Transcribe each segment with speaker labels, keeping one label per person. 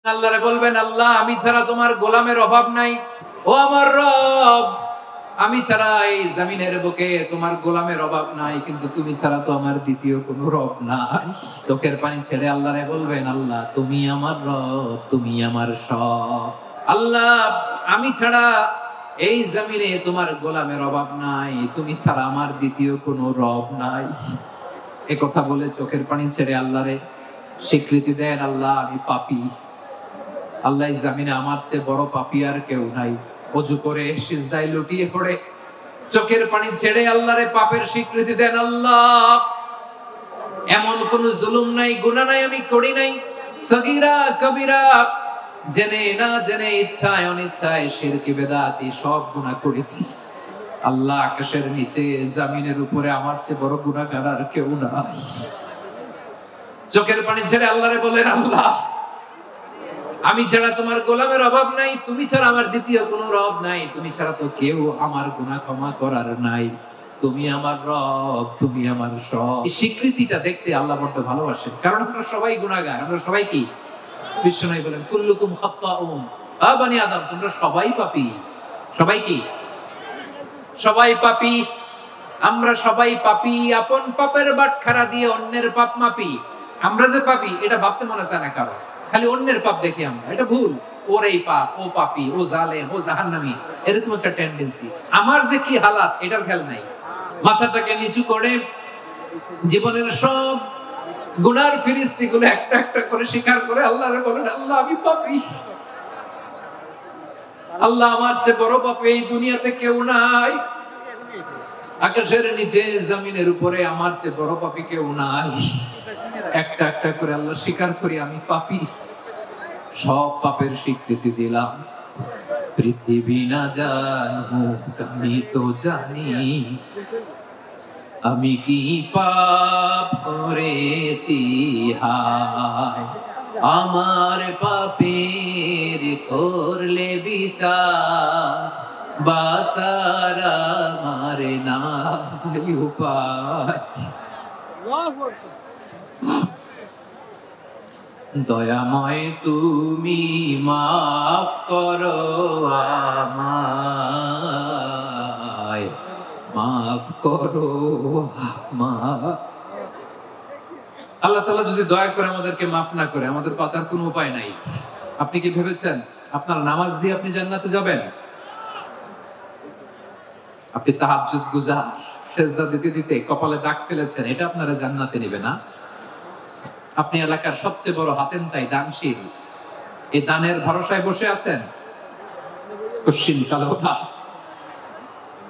Speaker 1: আল্লাহরে বলবেন, আল্লাহ আমি ছাড়া তোমার গোলামের অভাব নাই। ও আমার রব, আমি ছাড়া এই জমিনের বুকে তোমার গোলামের অভাব নাই, কিন্তু তুমি ছাড়া তো আমার দ্বিতীয় কোনো রব নাই। চোখের পানি ছেড়ে আল্লাহরে বলবেন, আল্লাহ তুমি আমার রব, তুমি আমার সব। আল্লাহ আমি ছাড়া এই জমিনে তোমার গোলামের অভাব নাই, তুমি ছাড়া আমার দ্বিতীয় কোনো রব নাই। এ কথা বলে চোখের পানি ছেড়ে আল্লাহরে স্বীকৃতি দেন, আল্লাহ আমি পাপী। আল্লাহ জামিনে আমার চেয়ে বড় পাপী আর কেউ নাই। ওযু করে সিজদায় লুটিয়ে পড়ে চোখের পানি ছেড়ে আল্লাহরে পাপের স্বীকৃতি দেন, আল্লাহ এমন কোন জুলুম নাই, গুনাহ নাই আমি করি নাই, সগীরা কবিরা, জেনে না জেনে, ইচ্ছায় অনিচ্ছায়, শিরকি বেদাতি সব গুনাহ করেছি। আল্লাহ আকাশের নিচে জমিনের উপরে আমার চেয়ে বড় গুনাহগার আর কেউ নাই। চোখের পানি ছেড়ে আল্লাহরে বলেন, আল্লাহ আমি ছাড়া তোমার গোলামের অভাব নাই, তুমি ছাড়া আমার দ্বিতীয় কোনো রব নাই, তুমি ছাড়া তো কেউ আমার গুনাহ ক্ষমা করার নাই, তুমি আমার রব, তুমি আমার সব। এই স্বীকৃতিটা দেখতে আল্লাহ বড় ভালোবাসেন, কারণ আমরা সবাই গুনাহগার। আমরা সবাই কি? বিশ্বনবী বলেন, কুল্লুকুম খাত্তাউন, আ বনি আদম তোমরা সবাই পাপী। সবাই কি? সবাই পাপী। আমরা সবাই পাপী। আপন পাপের বাটখারা দিয়ে অন্যের পাপ মাপি। আমরা যে পাপী এটা ভাবতে মনে চায় না কারো, খালি অন্যের পাপ দেখি আমরা, এটা ভুল। ওর এই পাপ, ও পাপী, ও জালেম, ও জাহান্নামী, এরকম একটা টেন্ডেন্সি। আমার যে কি হালাত এটার খেয়াল নাই। মাথাটাকে নিচু করে জীবনের সব গুনার ফিরিস্তিগুলো একটা একটা করে স্বীকার করে আল্লাহরে বলেন, আল্লাহ আমি পাপী। আল্লাহ আমার চেয়ে বড় পাপী এই দুনিয়াতে কেউ নাই। আকাশের নিচে জমিনের উপরে আমার চেয়ে বড় পাপী কেউ নাই। একটা একটা করে আল্লাহ স্বীকার করি আমি পাপী। সব পাপের স্বীকৃতি দিলাম। পৃথিবী না জানুক আমি তো জানি, আমি কি পাপ করেছি হায়। আমার পাপের করলে বিচার, বাঁচার আমার নাই উপায়। দয়াময় তুমি মাফ করো আমায়, মাফ করো আমায়। আল্লাহ তাআলা যদি দয়া করে আমাদেরকে মাফ না করে, আমাদের বাঁচার কোনো উপায় নাই। আপনি কি ভেবেছেন আপনার নামাজ দিয়ে আপনি জান্নাতে যাবেন? আপনি তাহাজ্জুদ গুজার, সেজদা দিতে দিতে কপালে দাগ ফেলেছেন, এটা আপনারা জান্নাতে নেবে না। আপনি এলাকার সবচেয়ে বড় হাতেম তাই দানশীল, এই দানের ভরসায় বসে আছেন, কশিন কালো না।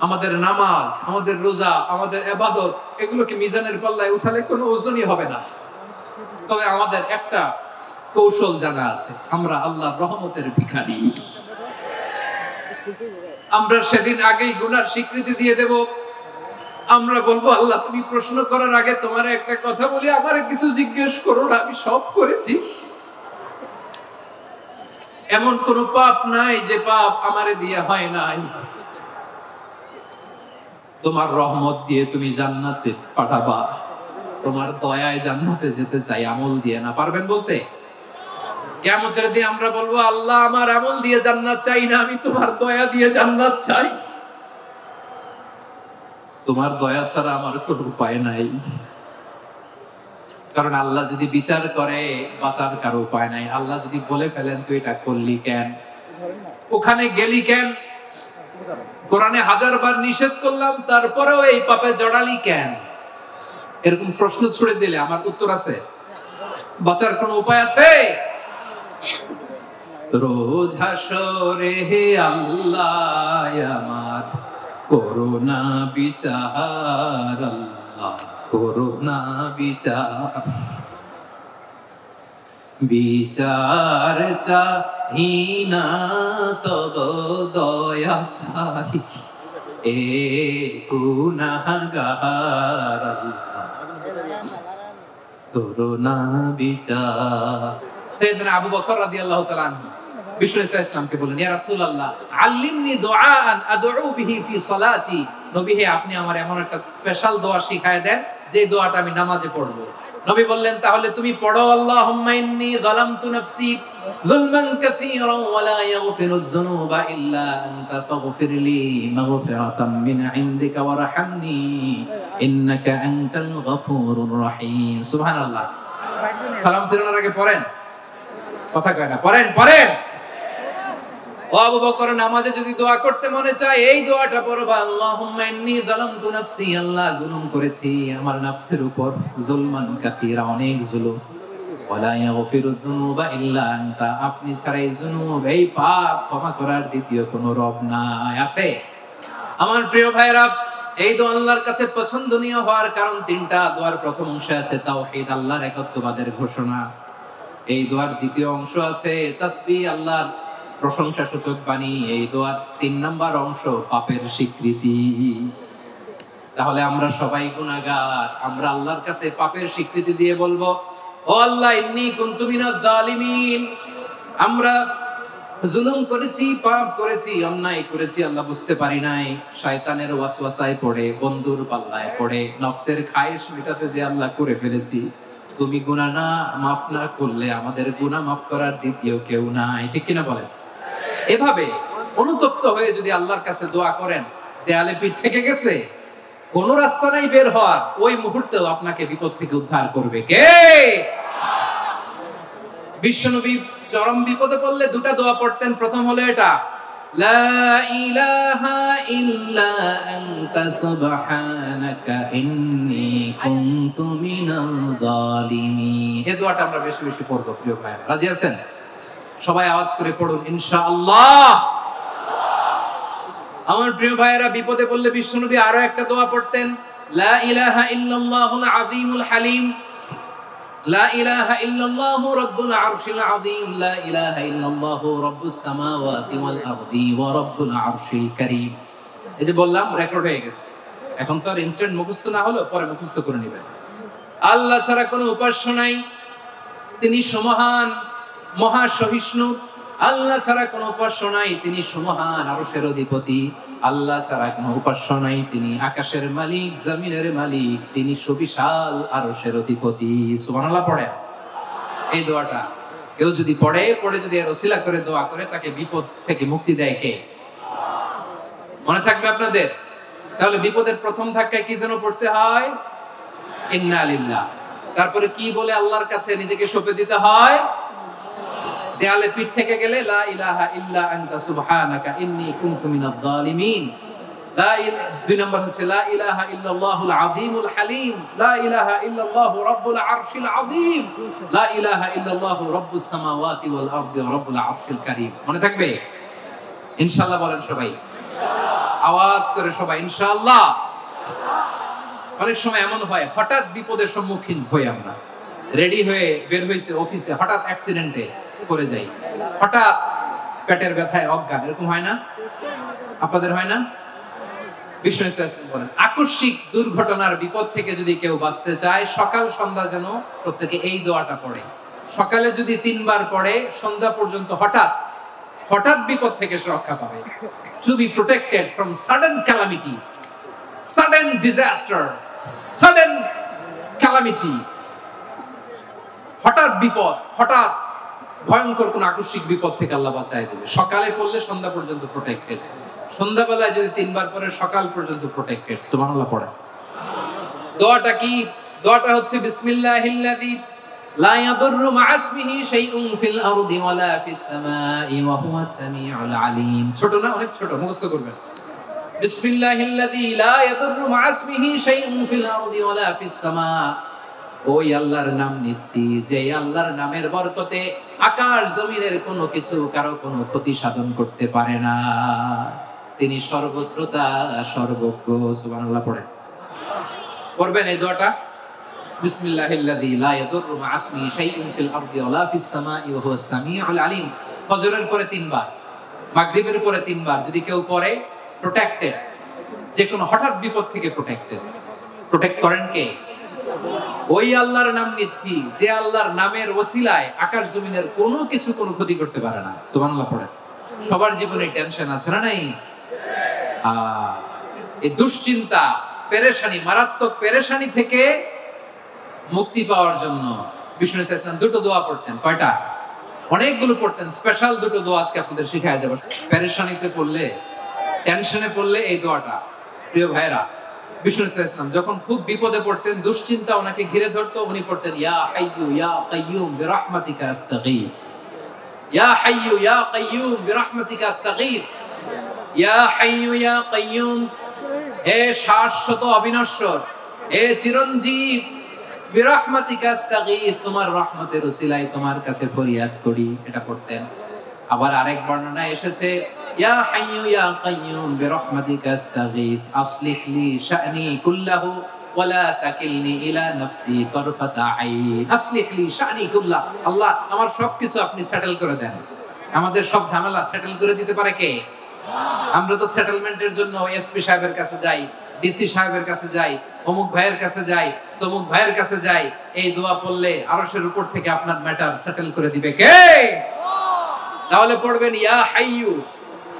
Speaker 1: আমাদের নামাজ, আমাদের রোজা, আমাদের ইবাদত, এগুলোকে মিজানের পাল্লায় উঠালে কোনো ওজনই হবে না। তবে আমাদের একটা কৌশল জানা আছে, আমরা আল্লাহর রহমতের ভিখারি। আমরা সেদিন আগেই গুনার স্বীকৃতি দিয়ে দেব। আমরা বলবো, আল্লাহ তুমি প্রশ্ন করার আগে তোমার একটা কথা বলি, আমারে কিছু জিজ্ঞেস করো না, আমি সব করেছি। এমন কোন পাপ নাই যে পাপ আমারে দিয়ে হয় নাই। তোমার রহমত দিয়ে তুমি জান্নাতে পাঠাবা, তোমার দয়ায় জান্নাতে যেতে চাই, আমল দিয়ে না। পারবেন বলতে? কিয়ামতের দিন আমরা বলবো, আল্লাহ আমার আমল দিয়ে জান্নাত চাই না, আমি তোমার দয়া দিয়ে জান্নাত চাই। তোমার দয়া ছাড়া আমার কোনো উপায় নাই। কারণ আল্লাহ যদি বিচার করে, বাঁচার কারো উপায় নাই। আল্লাহ যদি বলে ফেলেন তুই এটা করলি কেন, ওখানে গেলি কেন, কোরআনে 1000 বার নিষেধ করলাম তারপরেও এই পাপে জড়ালি কেন, এরকম প্রশ্ন ছুড়ে দিলে আমার উত্তর আছে? বাঁচার কোনো উপায় আছে? রোজ হাসরে হে আল্লাহ আমার করোনা বিচার, আল্লাহ করোনা বিচার। বিচার চাহি না তব দয়া চাই, এ গুনাহগার আল্লাহ করোনা বিচার। সাইয়েদনা আবু বকর রাদিয়াল্লাহু তাআলা আনহু বিষ্ণু ইসলামকে বলেন, ইয়া রাসূলুল্লাহ আল্লিমনি দুআআন আদউ বিহি ফি সালাতি। নবী হে, আপনি আমার এমন একটা স্পেশাল দোয়া শিখায় দেন যে দোয়াটা আমি নামাজে পড়ব। নবী বললেন তাহলে তুমি পড়ো আল্লাহুম্মা ইন্নী যালামতু নাফসি যুলমান কাসীরান ওয়া লা ইয়াগফিরুয যুনুবা ইল্লা আনতা ফাগফিরলি মাগফিরাতাম মিন ইনদিকা ওয়ারহামনি ইন্নাকা আনতাল গফুরুর রহিম। সুবহানাল্লাহ। সালাম ফিরানোর আগে পড়েন, কথা কয় না, পড়েন পড়েন। ও আবু বকর, নামাজে যদি দোয়া করতে মনে চায় এই দোয়াটা পড়বা, আল্লাহুম্মা ইন্নী যালামতু নাফসি, আল্লাহ জুলুম করেছি আমার নফসের উপর, যুলমান কাসীরা, অনেক জুলুম, ওয়ালা ইয়াগফিরুয যুনুবা ইল্লা আনতা, আপনি ছাড়া এই জুনুব, এই পাপ ক্ষমা করার দ্বিতীয় কোনো রব নাই। আছে? আমার প্রিয় ভাইরা, এই দোয়া আল্লাহর কাছে পছন্দনীয় হওয়ার কারণ তিনটা। দোয়ার প্রথম অংশে আছে তাওহীদ, আল্লাহর একত্ববাদের ঘোষণা। এই দোয়ার দ্বিতীয় অংশ আছে তাসবিহ, আল্লাহর প্রশংসা সূচক বাণী। এই দোয়ার ৩ নাম্বার অংশ পাপের স্বীকৃতি। তাহলে আমরা সবাই গুনাহগার, আমরা আল্লাহর কাছে পাপের স্বীকৃতি দিয়ে বলবো, ও আল্লাহ ইন্নী কুনতু মিনাজ জালিমিন, আমরা জুলুম করেছি, পাপ করেছি, অন্যায় করেছি, আল্লাহ বুঝতে পারি নাই, শয়তানের ওয়াসওয়াসায় পড়ে, বন্ধুর পাল্লায় পড়ে, নফসের খায়েশ মেটাতে যে আল্লাহ করে ফেলেছি। তুমি গুনাহ না মাফ না করলে আমাদের গুনাহ মাফ করার দ্বিতীয় কেউ নাই। ঠিক কিনা বলেন? এভাবে অনুতপ্ত হয়ে যদি আল্লাহর কাছে দোয়া করেন, দেয়ালে পিঠ থেকে গেছে, কোন রাস্তা নাই বের হওয়ার, ওই মুহূর্তেও আপনাকে বিপদ থেকে উদ্ধার করবে কে? বিশ্বনবী চরম বিপদে পড়লে দুটা দোয়া পড়তেন। প্রথম হলো এটা, লা ইলাহা ইল্লা আনতা সুবহানাকা ইন্নী কুনতু মিনাল জালিমিন। এই দোয়াটা আমরা বেশি বেশি পড়ব প্রিয় ভাই। রাজি আছেন? সবাই আওয়াজ করে পড়ুন ইনশাআল্লাহ। আমার প্রিয় ভাইয়েরা, বিপদে পড়লে বিশ্বনবী আরো একটা দোয়া পড়তেন, লা ইলাহা ইল্লাল্লাহুল আযীমুল হালিম, লা ইলাহা ইল্লাল্লাহু রাব্বুল আরশিল আযীম, লা ইলাহা ইল্লাল্লাহু রাব্বুস সামাওয়াতি ওয়াল আরদি ওয়া রাব্বুল আরশিল কারীম। এই যে বললাম, রেকর্ড হয়ে গেছে। এখন তো আর ইনস্ট্যান্ট মুখস্থ না হলো, পরে মুখস্থ করে নেবেন। আল্লাহ ছাড়া কোনো উপাস্য নাই, তিনি সমহান, মহা সহিষ্ণু। আল্লাহ ছাড়া কোনো উপাস্য নাই, তিনি সমহান, আরশের অধিপতি। আল্লাহ ছাড়া কোনো উপাস্য নাই, তিনি আকাশের মালিক, জমিনের মালিক, তিনি সুবিশাল আরশের অধিপতি। সুবহানাল্লাহ পড়েন। এই দোয়াটা কেউ যদি পড়ে যদি এর ওসিলা করে দোয়া করে, তাকে বিপদ থেকে মুক্তি দেয় কে? মনে থাকবে আপনাদের? তাহলে বিপদের প্রথম ধাক্কায় কি যেন পড়তে হয়? ইন্না লিল্লাহ। তারপরে কি বলে আল্লাহর কাছে নিজেকে সঁপে দিতে হয়? দেয়ালে পিঠ থেকে গেলে লা ইলাহা ইল্লা আনতা সুবহানাকা ইন্নী কুনতু মিনাজ জালিমিন। দুই নম্বর হচ্ছে লা ইলাহা ইল্লাল্লাহুল আযীমুল হালিম, লা ইলাহা ইল্লাল্লাহু রাব্বুল আরশিল আযীম, লা ইলাহা ইল্লাল্লাহু রাব্বুস সামাওয়াতি ওয়াল আরদি ওয়া রাব্বুল আরশিল কারীম। মনে থাকবে? ইনশাআল্লাহ বলেন সবাই, আওয়াজ করে সবাই ইনশাআল্লাহ। অনেক সময় এমন হয়, হঠাৎ বিপদের সম্মুখীন হই আমরা, রেডি হয়ে বের হইছে অফিসে, হঠাৎ অ্যাক্সিডেন্টে পড়ে যাই, হঠাৎ পেটের ব্যথায় অজ্ঞান, এরকম হয় না? আপনাদের হয় না? বিষ্ণু ইসলাম বলেন, আকস্মিক দুর্ঘটনার বিপদ থেকে যদি কেউ বাঁচতে চায়, সকাল সন্ধ্যা যেন প্রত্যেকে এই দোয়াটা পড়ে। সকালে যদি 3 বার পড়ে, সন্ধ্যা পর্যন্ত হঠাৎ হঠাৎ বিপদ থেকে সে রক্ষা পাবে। To be protected from sudden calamity, sudden disaster, sudden calamity, হঠাৎ বিপদ, হঠাৎ ভয়ঙ্কর কোন আকস্মিক বিপদ থেকে আল্লাহ বাঁচায় দেবে। সকালে পড়লে সন্ধ্যা পর্যন্ত প্রোটেক্টেড, সন্ধ্যাবেলায় যদি 3 বার পরে সকাল পর্যন্ত প্রোটেক্টেড। সুবহানাল্লাহ পড়ে। দোয়াটা কি? দোয়াটা হচ্ছে বিসমিল্লাহিল্লাযী লা ইয়াদুররু মা'a ইসমিহি শাইউন ফিল আরদি ওয়ালা ফিস সামাই ওয়া হুয়াস সামিউল আলীম। ছোট না? অনেক ছোট, মুখস্থ করবেন। বিসমিল্লাহিল্লাযী লা ইয়াদুররু মা'a ইসমিহি শাইউন ফিল আরদি ওয়ালা ফিস সামা। ওই আল্লাহর নাম নিচ্ছি, যে আল্লাহর নামের বরকতে আকাশ জমিনের কোনো কিছু কারো কোনো ক্ষতি সাধন করতে পারে না। তিনি সর্বশ্রোতা, সর্বজ্ঞ। সুবহানাল্লাহ পড়েন। পড়বেন এই দোয়াটা, বিসমিল্লাহিল্লাযী লা ইয়াদুররু মা'a ইসমিহি শাইউন ফিল আরদি ওয়ালা ফিস সামাই ওয়া হুয়াস সামিউল আলীম। ফজরের পরে 3 বার, মাগরিবের পরে 3 বার যদি কেউ পড়ে, প্রোটেক্টেড, যে কোনো হঠাৎ বিপদ থেকে প্রোটেক্টেড। প্রোটেক্ট করেন কে? ওই আল্লাহর নাম নিচ্ছি, যে আল্লাহর নামের ওসিলায় আকাশ জমিনের কোনো কিছু কোনো ক্ষতি করতে পারে না। সুবহানাল্লাহ পড়েন। সবার জীবনে টেনশন আছে না নাই? এই দুশ্চিন্তা, পেরেশানি, মারাত্মক পেরেশানি থেকে মুক্তি পাওয়ার জন্য বিষ্ণু সাল্লাল্লাহু আলাইহি ওয়াসাল্লাম দুটো দোয়া পড়তেন। কয়টা? অনেকগুলো পড়তেন। স্পেশাল দুটো দোয়া আজকে আপনাদের শিখায় দেব। পেরেশানিতে পড়লে, টেনশনে পড়লে এই দোয়াটা, প্রিয় ভাইরা, বিষ্ণু সাল্লাল্লাহু আলাইহি ওয়াসাল্লাম যখন খুব বিপদে পড়তেন, দুশ্চিন্তা ওনাকে ঘিরে ধরতো, উনি পড়তেন ইয়া হাইয়্যু ইয়া কাইয়্যুম বিরহমাতিকা আস্তাগীথ, ইয়া হাইয়্যু ইয়া কাইয়্যুম বিরহমাতিকা আস্তাগীথ, ইয়া হাইয়্যু ইয়া কাইয়্যুম, হে শাশ্বত অবিনশ্বর, হে চিরঞ্জীব, বিরহমাতিকা আস্তাগীথ, তোমার রহমতের উসিলায় তোমার কাছে ফরিয়াদ করি। এটা পড়তেন। আবার আরেক বর্ণনায় এসেছে ইয়া হাইয়্যু ইয়া কাইয়্যুম বিরহমাতিকা আস্তাগীথ আসলিহ লি শা'নি কুল্লাহু ওয়া লা তাকিলনি ইলা নাফসি তারফাতা আইন। আসলিহ লি শা'নি কুল্লাহ, আল্লাহ আমার সবকিছু আপনি সেটেল করে দেন। আমাদের সব ঝামেলা সেটেল করে দিতে পারে কে? আমরা তো সেটেলমেন্টের জন্য এসপি সাহেবের কাছে যাই, ডিসি সাহেবের কাছে যাই, অমুক ভাইয়ের কাছে যাই, তমুক ভাইয়ের কাছে যাই। এই দোয়া পড়লে আরশের উপর থেকে আপনার ম্যাটার সেটেল করে দিবে কে? তাহলে পড়বেন ইয়া হাইয়্যু,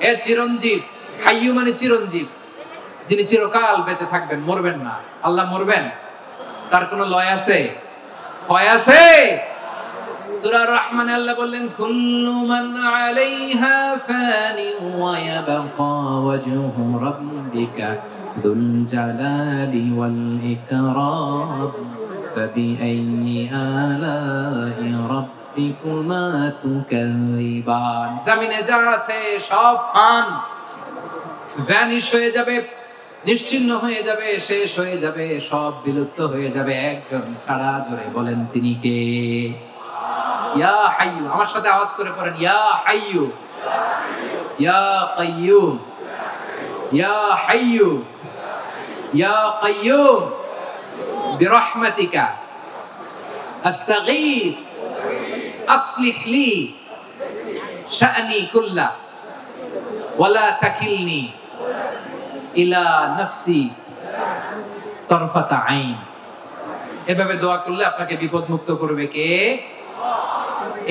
Speaker 1: হে চিরঞ্জীব। হাইয়্যু মানে চিরঞ্জীব, যিনি চিরকাল বেঁচে থাকবেন, মরবেন না। আল্লাহ মরবেন? তার কোনো লয় আছে? ক্ষয় আছে? সূরা রহমানে আল্লাহ বললেন কুল্লু মান আলাইহা ফানি ওয়া ইয়াবকা ওয়াজহু রাব্বিকা যুল জালালি ওয়াল ইকরাম ফাবিআইয়ি আলাই রাব্বিকুমা তুকাযিবান। জমিনে যা আছে সব ফান, ভ্যানিশ হয়ে যাবে, নিশ্চিহ্ন হয়ে যাবে, শেষ হয়ে যাবে, সব বিলুপ্ত হয়ে যাবে, একজন ছাড়া। জোরে বলেন তিনি কে? ইয়া হাইয়্যু। আমার সাথে আওয়াজ করে পড়েন ইয়া হাইয়্যু ইয়া কাইয়্যুম ইয়া হাইয়্যু ইয়া কাইয়্যুম বিরহমাতিকা আস্তাগীথ আসলিহ লি শা'নি কুল্লাহ ওয়া লা তাকিলনি ইলা নাফসি তারফাতা আইন। এভাবে দোয়া করলে আপনাকে বিপদ মুক্ত করবে কে?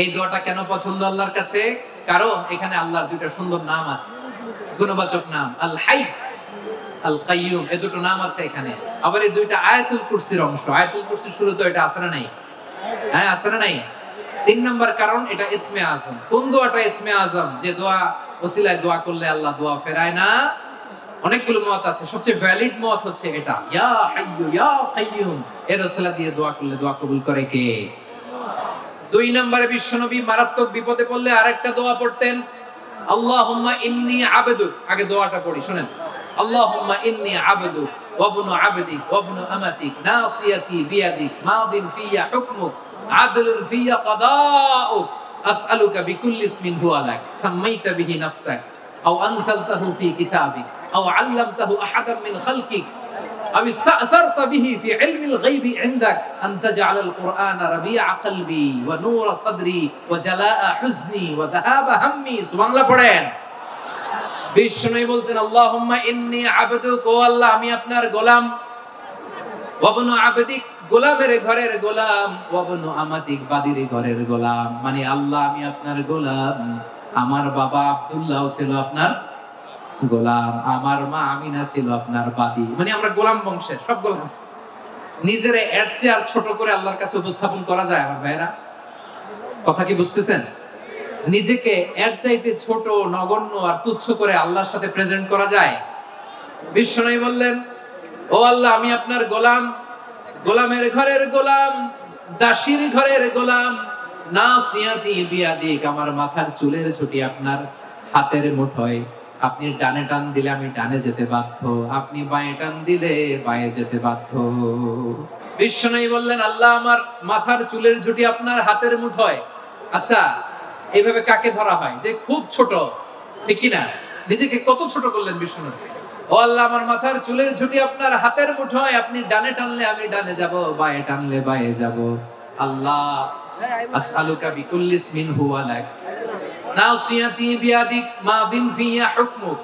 Speaker 1: এই দোয়াটা কেন পছন্দ আল্লাহর কাছে? কারণ এখানে আল্লাহর দুইটা সুন্দর নাম আছে, গুণবাচক নাম, আল হাই, আল কাইয়ুম। এই দুটো নাম আছে এখানে। আবার এই দুইটা আয়াতুল কুরসির অংশ। আয়াতুল কুরসির শুরুতে এটা আছে না নাই? হ্যাঁ, আছে না নাই? 3 নাম্বার কারণ এটা ইসমে আজম। কোন দোয়াটা ইসমে আজম? যে দোয়া ওসিলায় দোয়া করলে আল্লাহ দোয়া ফেরায় না। অনেকগুলো মত আছে, সবচেয়ে ভ্যালিড মত হচ্ছে এটা, ইয়া হাইয়্যু ইয়া কাইয়্যুম। এর ওসিলা দিয়ে দোয়া করলে দোয়া কবুল করে কে? 2 নম্বরে বিশ্বনবী মারাত্মক বিপদে পড়লে আরেকটা দোয়া পড়তেন, আল্লাহুম্মা ইন্নী আবদুক। আগে দোয়াটা পড়ি, শুনেন। আল্লাহুম্মা ইন্নী আবদুক ওয়া ইবনু আবদিক ওয়া ইবনু আমাতিক নাসিয়াতি বিয়াদিক মাদিন ফিয়া হুকমুক আদলুন ফিয়া কাদাউক আসআলুকা বিকুল্লি ইসমিন হুয়া লাক সাম্মাইতা বিহি নাফসাক আও আনজালতাহু ফি কিতাবিক আও আল্লামতাহু আহাদাম মিন খালকিক أو استأثرت به في علم الغيب عندك أن تجعل القرآن ربيع قلبي ونور صدري وجلاء حزني وذهاب همي। سبحان الله পড়েন। বিষ্ণু বলতেন আল্লাহুম্মা ইন্নী আবদুক, ও আল্লাহ আমি আপনার গোলাম, ওয়া ইবনু আবদিক, গোলামের ঘরের গোলাম, ওয়া ইবনু আমাতিক, বাদীর ঘরের গোলাম। মানে আল্লাহ আমি আপনার গোলাম। আমার বাবা আব্দুল্লাহ ছিল আপনার গোলাম, আমার মা আমিনা ছিল আপনার বাদী। মানে আমরা গোলাম বংশের, সব গোলাম। নিজেরে এর চেয়ে আর ছোট করে আল্লাহর কাছে উপস্থাপন করা যায় আমার ভাইরা? কথা কি বুঝতেছেন? নিজেকে এর চাইতে ছোট, নগণ্য আর তুচ্ছ করে আল্লাহর সাথে প্রেজেন্ট করা যায়? বিষ্ণু বললেন ও আল্লাহ আমি আপনার গোলাম, গোলামের ঘরের গোলাম, দাসীর ঘরের গোলাম। নাসিয়াতি বিয়াদিক, আমার মাথার চুলের ছুটি আপনার হাতের মুঠোয়। আপনি ডানে টান দিলে আমি ডানে যেতে বাধ্য, আপনি বাঁয়ে টান দিলে বাঁয়ে যেতে বাধ্য। বিষ্ণু বললেন আল্লাহ আমার মাথার চুলের ঝুঁটি আপনার হাতের মুঠোয়। আচ্ছা, এইভাবে কাকে ধরা হয়? যে খুব ছোট, ঠিক কিনা? নিজেকে কত ছোট করলেন বিষ্ণু। ও আল্লাহ আমার মাথার চুলের ঝুঁটি আপনার হাতের মুঠোয়, আপনি ডানে টানলে আমি ডানে যাব, বাঁয়ে টানলে বাঁয়ে যাব। আল্লাহ আসআলুকা বিকুল্লি ইসমিন হুয়া লাক নাসিয়াতি বিয়াদিক মাদিন ফিয়া হুকমুক,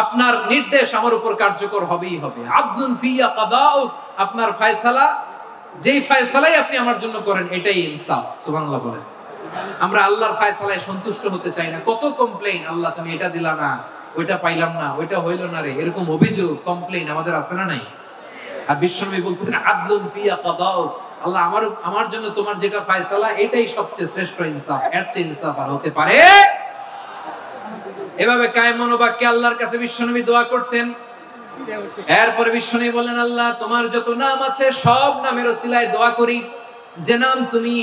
Speaker 1: আপনার নির্দেশ আমার উপর কার্যকর হবেই হবে। আদলুন ফিয়া কাদাউক, আপনার ফয়সালা, যেই ফয়সালাই আপনি আমার জন্য করেন এটাই ইনসাফ। সুবহানাল্লাহ বলেন। আমরা আল্লাহর ফয়সালায় সন্তুষ্ট হতে চাই না। কত কমপ্লেইন, আল্লাহ তুমি এটা দিলা না, ওইটা পাইলাম না, ওইটা হইল না রে, এরকম অভিযোগ, কমপ্লেইন আমাদের আছে না নাই? আর বিশ্বনবী বলতেন আদলুন ফিয়া কাদাউক, আল্লাহ আমার জন্য তোমার যেটা ফয়সালা এটাই সবচেয়ে শ্রেষ্ঠ ইনসাফ, এর চেয়ে ইনসাফ আর হতে পারে। এভাবে কায়েম মনোবাক্যে আল্লাহর কাছে বিশ্বনবী দোয়া করতেন। এরপরে বিশ্বনবী বলেন, আল্লাহ তোমার যত নাম আছে সব নামের ওসিলায় দোয়া করি, যে নাম তুমি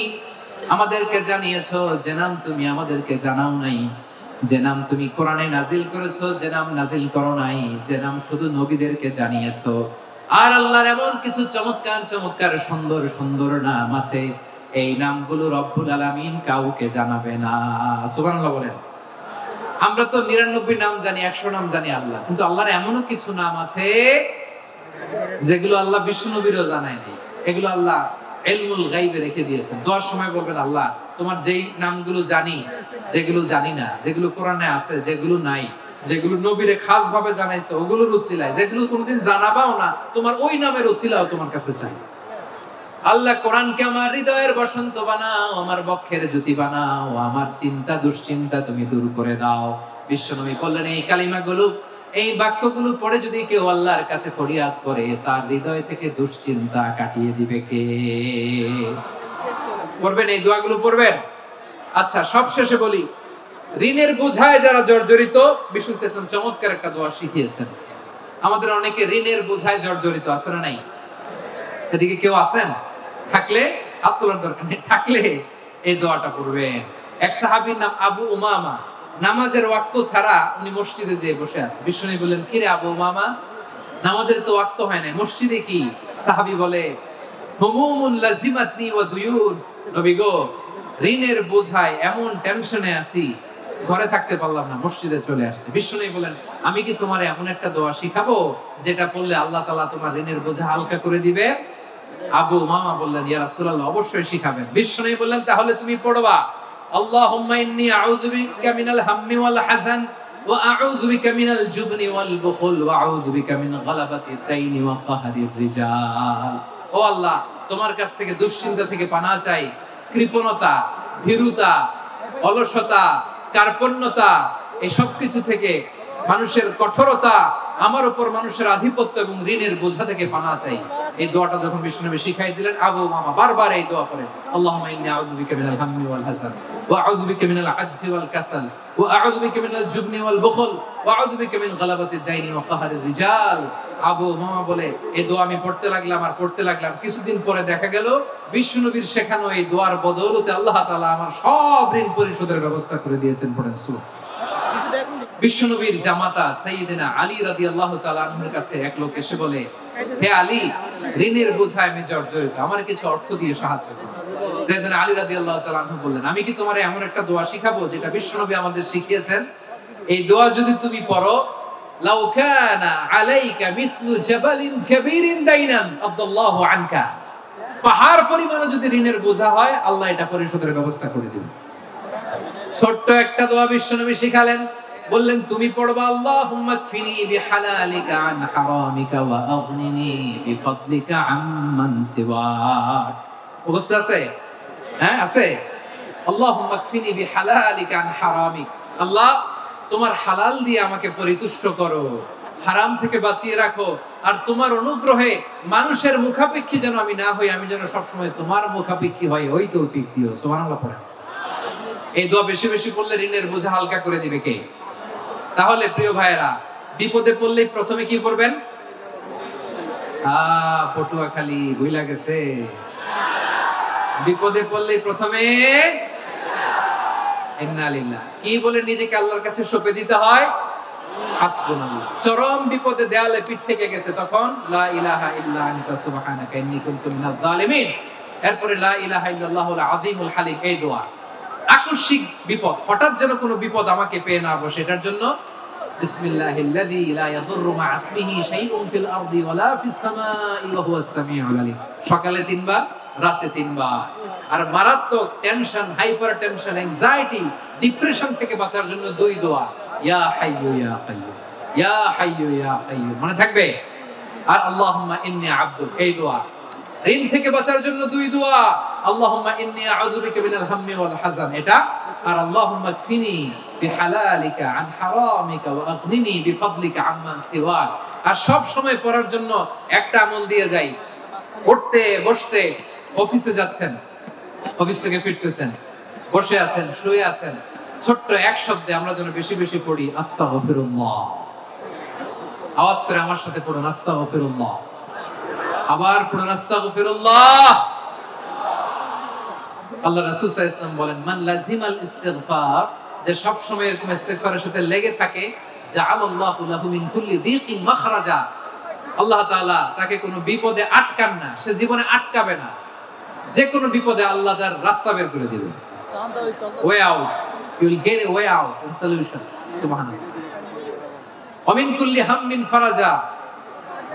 Speaker 1: আমাদেরকে জানিয়েছো, যে নাম তুমি আমাদেরকে জানাও নাই, যে নাম তুমি কোরআনে নাজিল করেছো, যে নাম নাজিল করো নাই, যে নাম শুধু নবীদেরকে জানিয়েছো। আর আল্লাহর এমন কিছু চমৎকার চমৎকার সুন্দর সুন্দর নাম আছে, এই নামগুলো রব্বুল আলামিন কাউকে জানাবে না। সুবহানাল্লাহ বলেন। আমরা তো 99 নাম জানি, 100 নাম জানি আল্লাহ, কিন্তু আল্লাহর এমনও কিছু নাম আছে যেগুলো আল্লাহ বিশ্বনবীরও জানায়নি। এগুলো আল্লাহ ইলমুল গায়বে রেখে দিয়েছেন। দোয়ার সময় বলবেন, আল্লাহ তোমার যেই নামগুলো জানি, যেগুলো জানি না, যেগুলো কোরআনে আছে, যেগুলো নাই, যেগুলো নবীরে খাস ভাবে জানাইছো ওগুলোর উসিলায়, যেগুলো কোনোদিন জানাবাও না তোমার ওই নামের উসিলাও তোমার কাছে চাই। আল্লাহ কোরআনকে আমার হৃদয়ের বসন্ত বানাও, আমার বক্ষের জ্যোতি বানাও, আমার চিন্তা দুশ্চিন্তা তুমি দূর করে দাও। বিশ্বনবী বললেন, এই কালিমাগুলো, এই বাক্যগুলো পড়ে যদি কেউ আল্লাহর কাছে ফরিয়াদ করে, তার হৃদয় থেকে দুশ্চিন্তা কাটিয়ে দিবে কে? পড়বেন, এই দোয়াগুলো পড়বেন। আচ্ছা, সবশেষে বলি, ঋণের বোঝায় যারা জর্জরিত, বিষ্ণু ইসলাম চমৎকার একটা দোয়া শিখিয়েছেন। আমাদের অনেকে ঋণের বোঝায় জর্জরিত, আছে না নাই? এদিকে কেউ আছেন? থাকলে হাত তোলার দরকার নেই, থাকলে এই দোয়াটা পড়বেন। এক সাহাবীর নাম আবু উমামা, নামাজের ওয়াক্ত ছাড়া উনি মসজিদে যেয়ে বসে আছে। বিশ্বনবী বললেন, কি রে আবু উমামা, নামাজের তো ওয়াক্ত হয় না, মসজিদে কি? সাহাবী বলে, হুমুমুন লাজিমাতনি ওয়া দুয়ুন, নবী গো, ঋণের বোঝায় এমন টেনশনে আছি, ঘরে থাকতে পারলাম না, মসজিদে চলে আসছে। বিশ্বনবী বলেন, আমি কি তোমার এমন একটা দোয়া শিখাবো যেটা পড়লে আল্লাহ তাআলা তোমার ঋণের বোঝা হালকা করে দিবে? আবু উমামা বললেন, ইয়া রাসূলুল্লাহ, অবশ্যই শিখাবেন। বিশ্বনবী বললেন, তাহলে তুমি পড়বা, আল্লাহুম্মা ইন্নী আউযু বিকা মিনাল হাম্মি ওয়াল হাযান ওয়া আউযু বিকা মিনাল জুবনি ওয়াল বুখল ওয়া আউযু বিকা মিন গালাবাতিদ দাইনি ওয়া কাহরির রিজাল। ও আল্লাহ, তোমার কাছ থেকে দুশ্চিন্তা থেকে পানাহ চাই, কৃপণতা, ভীরুতা, অলসতা, কার্পণ্যতা, এই সব কিছু থেকে, মানুষের কঠোরতা, আমার উপর মানুষের আধিপত্য এবং ঋণের বোঝা থেকে পানাহ চাই। এই দোয়াটা যখন বিশ্বনবী শিখাই দিলেন, আবু উমামা বারবার এই দোয়া করেন, আল্লাহুম্মা ইন্নী আউযু বিকা মিনাল হাম্মি ওয়াল হাযান ওয়া আউযু বিকা মিনাল আজজি ওয়াল কাসাল ওয়া আউযু বিকা মিনাল জুবনি ওয়াল বুখল ওয়া আউযু বিকা মিন গালাবাতিদ দাইনি ওয়া কাহরির রিজাল। আবু উমামা বলে, এই দোয়া আমি পড়তে লাগলাম। কিছুদিন পরে দেখা গেল বিশ্বনবীর শেখানো এই দোয়ার বদৌলতে আল্লাহ তাআলা আমার সব ঋণ পরিশোধের ব্যবস্থা করে দিয়েছেন। পড়েন সুবহানাল্লাহ। বিশ্বনবীর জামাতা সাইয়েদনা আলী রাদিয়াল্লাহু তাআলা আনহুর কাছে এক লোক এসে বলে, হে আলী, ঋণের বোঝায় আমি জর্জরিত, আমার কিছু অর্থ দিয়ে সাহায্য করুন। সাইয়েদনা আলী রাদিয়াল্লাহু তাআলা আনহু বললেন, আমি কি তোমারে এমন একটা দোয়া শিখাবো যেটা বিশ্বনবী আমাদের শিখিয়েছেন? এই দোয়া যদি তুমি পড়ো, লাউ কানা আলাইকা মিসলু জাবালিন কাবীরিন দাইনান আদাল্লাহু আনকা, পাহাড় পরিমাণ যদি ঋণের বোঝা হয়, আল্লাহ এটা পরিশোধের ব্যবস্থা করে দিবেন। ছোট্ট একটা দোয়া বিশ্বনবী শিখালেন, বললেন, তুমি পড়বা, আল্লাহুম্মা কফিনি বিহালালিকা আন হারামিকা ওয়া আগনিনি বিফাদলিকা আম্মান সিওয়াক। মুখস্থ আছে? হ্যাঁ, আছে। আল্লাহুম্মা কফিনি বিহালালিকা আন হারামিক, আল্লাহ তোমার হালাল দিয়ে আমাকে পরিতুষ্ট করো, হারাম থেকে বাঁচিয়ে রাখো, আর তোমার অনুগ্রহে মানুষের মুখাপেক্ষী যেন আমি না হই, আমি যেন সবসময় তোমার মুখাপেক্ষী হই, ওই তৌফিক দিও। সুবহানাল্লাহ পড়েন। এই দোয়া বেশি বেশি পড়লে ঋণের বোঝা হালকা করে দিবে কে? তাহলে প্রিয় ভাইয়েরা, বিপদে পড়লেই প্রথমে কি করবেন? পটুয়াখালী ভুইলা গেছে। বিপদে পড়লেই প্রথমে ইন্না লিল্লাহ কি বলে নিজেকে আল্লাহর কাছে সঁপে দিতে হয়? হাসবুনাল্লাহ। চরম বিপদে দেয়ালে পিঠ থেকে গেছে, তখন লা ইলাহা ইল্লা আনতা সুবহানাকা ইন্নী কুনতু মিনাজ জালিমিন। এরপরে লা ইলাহা ইল্লাল্লাহুল আযীমুল হালিম, এই দোয়া। আকস্মিক বিপদ, হঠাৎ যেন কোনো বিপদ আমাকে পেয়ে না বসে, এটার জন্য বিসমিল্লাহিল্লাযী লা ইয়াদুররু মা ইসমিহি শাইউন ফিল আরদি ওয়ালা ফিস সামাই ওয়া হুয়াস সামিউল আলীম। সকালে 3 বার, রাতে 3 বার। আর মারাত্মক tension, hyper tension, anxiety, depression থেকে বাঁচার জন্য 2 দোয়া, ইয়া হাইয়ু ইয়া কাইয়্যুম, ইয়া হাইয়ু ইয়া কাইয়্যুম, মনে থাকবে? আর আল্লাহুম্মা ইন্নী আবদুক, এই দোয়া। ঋণ থেকে বাঁচার জন্য 2 দোয়া, আল্লাহুম্মা ইন্নী আউযু বিকা মিনাল হাম্মি ওয়াল হাযান, এটা। আর আল্লাহুম্মা কফিনি বিহালালিকা আন হারামিকা ওয়া আগনিনি বিফাদলিকা আম্মান সিওয়াক। আর সব সময় পড়ার জন্য একটা আমল দিয়ে যাই, উঠতে বসতে অফিসে যাচ্ছেন, অফিস থেকে ফিরতেছেন, বসে আছেন, শুয়ে আছেন, ছোট্ট এক শব্দে আমরা যেন বেশি বেশি পড়ি আস্তাগফিরুল্লাহ। আওয়াজ করে আমার সাথে পড়ুন আস্তাগফিরুল্লাহ। আবার পড়ুন আস্তাগফিরুল্লাহ। আল্লাহ রাসূল সাল্লাল্লাহু আলাইহি ওয়াসাল্লাম বলেন, মান লাজিমাল ইস্তিগফার, যে সব সময় এরকম ইস্তিগফারের সাথে লেগে থাকে, জাআলাল্লাহু লাহু মিন কুল্লি দীকিন মাখরাজা, আল্লাহ তাআলা তাকে কোনো বিপদে আটকান না, সে জীবনে আটকাবে না। যে কোনো বিপদে আল্লাহ তার রাস্তা বের করে দিবে, way out, you will get a way out and solution. সুবহানাল্লাহ। ওয়া মিন কুল্লি হাম্মিন ফারাজা,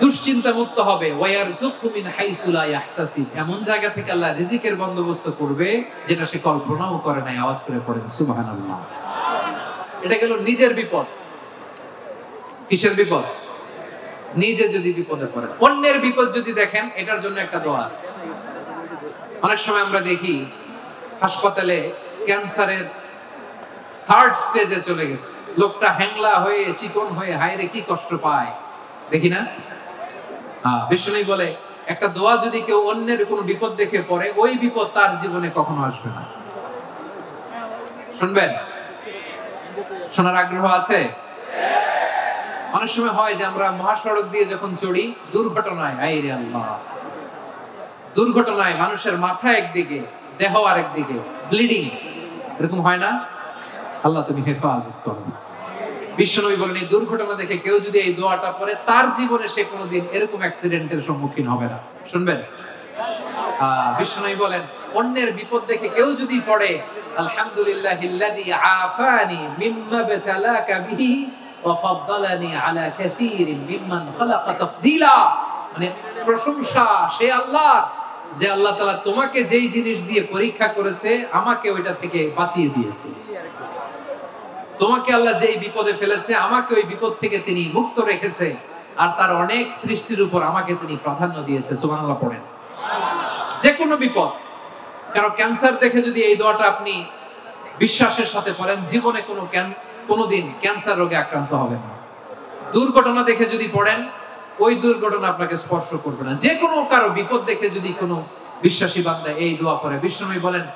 Speaker 1: দুশ্চিন্তা মুক্ত হবে। ওয়া ইয়ারযুকহু মিন হাইসু লা ইয়াহতাসিব, এমন জায়গা থেকে আল্লাহ রিজিকের বন্দোবস্ত করবে যেটা সে কল্পনাও করে নাই। আওয়াজ করে পড়েন সুবহানাল্লাহ। এটা গেল নিজের বিপদ। কিসের বিপদ? নিজে যদি বিপদে পড়েন। অন্যের বিপদ যদি দেখেন, এটার জন্য একটা দোয়া আছে। অনেক সময় আমরা দেখি হাসপাতালে ক্যান্সারের থার্ড স্টেজে চলে গেছে, লোকটা হ্যাংলা হয়ে চিকন হয়ে হায়রে কি কষ্ট পায়, দেখি না? বিষ্ণু বলে একটা দোয়া যদি কেউ অন্যের কোনো বিপদ দেখে পড়ে, ওই বিপদ তার জীবনে কখনো আসবে না। শুনবেন? শোনার আগ্রহ আছে? অনেক সময় হয় যে আমরা মহাসড়ক দিয়ে যখন চড়ি, দুর্ঘটনায়, আইরে আল্লাহ, দুর্ঘটনায় মানুষের মাথা একদিকে, দেহ আরেকদিকে, ব্লিডিং, এরকম হয় না? আল্লাহ তুমি হেফাজত করো। বিশ্বনবী বলেন, এই দুর্ঘটনা দেখে কেউ যদি এই দোয়াটা পড়ে, তার জীবনে সে কোনোদিন এরকম অ্যাক্সিডেন্টের সম্মুখীন হবে না। শুনবেন? বিশ্বনবী বলেন, অন্যের বিপদ দেখে কেউ যদি পড়ে, আলহামদুলিল্লাহিল্লাযী আফানি মিম্মা বাতালাকা বিহি ওয়া ফাদ্দালানি আলা কাসীরিন মিম্মান খালাকা তাফদীলা, মানে প্রশংসা সে আল্লাহর, যে আল্লাহ তাআলা তোমাকে যেই জিনিস দিয়ে পরীক্ষা করেছে, আমাকে ওইটা থেকে বাঁচিয়ে দিয়েছে। তোমাকে আল্লাহ যেই বিপদে ফেলেছে, আমাকে ওই বিপদ থেকে তিনি মুক্ত রেখেছে, আর তার অনেক সৃষ্টির উপর আমাকে তিনি প্রাধান্য দিয়েছে। সুবহানাল্লাহ পড়েন। যে কোনো বিপদ, কারণ ক্যান্সার দেখে যদি এই দোয়াটা আপনি বিশ্বাসের সাথে পড়েন, জীবনে কোনোদিন ক্যান্সার রোগে আক্রান্ত হবেন না। দুর্ঘটনা দেখে যদি পড়েন, ওই দুর্ঘটনা আপনাকে স্পর্শ করবে না। যে কোনো কারো বিপদ দেখে যদি কোনো বিশ্বাসী বান্দা এই দোয়া পড়ে, বিশ্বনবী বলেন,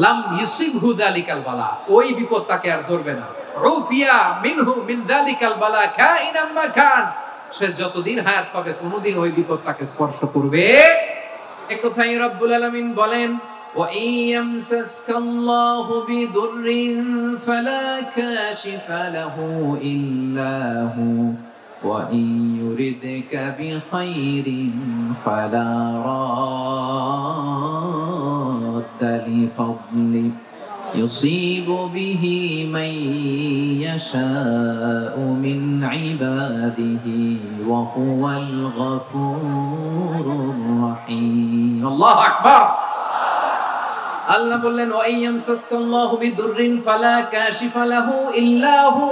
Speaker 1: লাম ইউসিবহু যালিকাল বালা, ওই বিপদ তাকে আর ধরবে না। রুফিয়া মিনহু মিন যালিকাল বালা কাইনাম মা কান, সে যতদিন হায়াত পাবে কোনোদিন ওই বিপদ তাকে স্পর্শ করবে। এই কথাই রব্বুল আলামিন বলেন, ওয়া ইয়ামসাসকাল্লাহু বিদুররিন ফালা কাশিফা লাহু ইল্লা হু ওয়া ইয়ুরিদকা বিখাইরিন ফালা রাদ্দা লিফাদলি ইউসিবু বিহি মান ইয়াশাউ মিন ইবাদিহি ওয়া হুয়াল গফুরুর রহিম। আল্লাহু আকবার। আল্লাহ বললেন, ওয়া ইয়ামসাসকাল্লাহু বিদুররিন ফালা কাশিফা লাহু ইল্লা হু,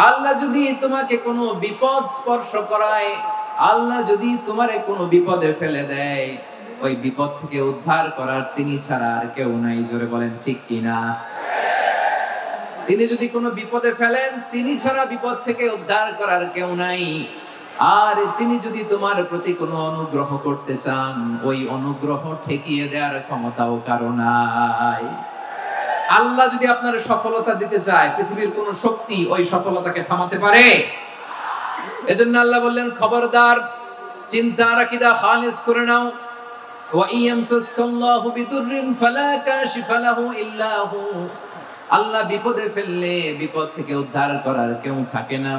Speaker 1: আল্লাহ যদি তোমাকে কোনো বিপদ স্পর্শ করায়, আল্লাহ যদি তোমারে কোনো বিপদে ফেলে দেয়, ওই বিপদ থেকে উদ্ধার করার তিনি ছাড়া আর কেউ নাই। জোরে বলেন ঠিক কিনা? তিনি যদি কোনো বিপদে ফেলেন, তিনি ছাড়া বিপদ থেকে উদ্ধার করার কেউ নাই। আর তিনি যদি তোমার প্রতি কোনো অনুগ্রহ করতে চান, ওই অনুগ্রহ ঠেকিয়ে দেওয়ার ক্ষমতাও কারো নাই। আল্লাহ যদি আপনার সফলতা দিতে চায়, পৃথিবীর কোন শক্তি ওই সফলতাকে থামাতে পারে? এজন্য আল্লাহ বললেন, খবরদার, চিন্তার আকীদা খালিস করে নাও। ওয়া ইয়ামসাসকাল্লাহু বিদুররিন ফালা কাশিফা লাহু ইল্লা হু, আল্লাহ বিপদে ফেললে বিপদ থেকে উদ্ধার করার কেউ থাকে না।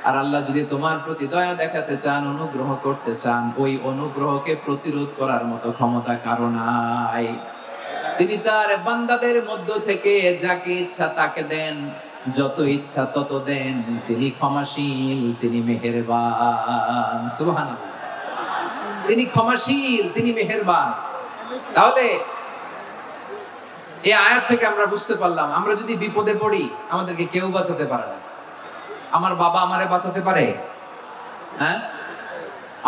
Speaker 1: আর আল্লাহ যদি তোমার প্রতি দয়া দেখাতে চান, অনুগ্রহ করতে চান, ওই অনুগ্রহকে প্রতিরোধ করার মতো ক্ষমতা কারো নাই। তিনি তার বান্দাদের মধ্য থেকে যাকে ইচ্ছা তাকে দেন, যত ইচ্ছা তত দেন। তিনি ক্ষমাশীল, তিনি মেহেরবান। সুবহানাল্লাহ। তিনি ক্ষমাশীল, তিনি মেহেরবান। তাহলে এই আয়াত থেকে আমরা বুঝতে পারলাম, আমরা যদি বিপদে পড়ি, আমাদেরকে কেউ বাঁচাতে পারে না। আমার বাবা আমারে বাঁচাতে পারে? হ্যাঁ?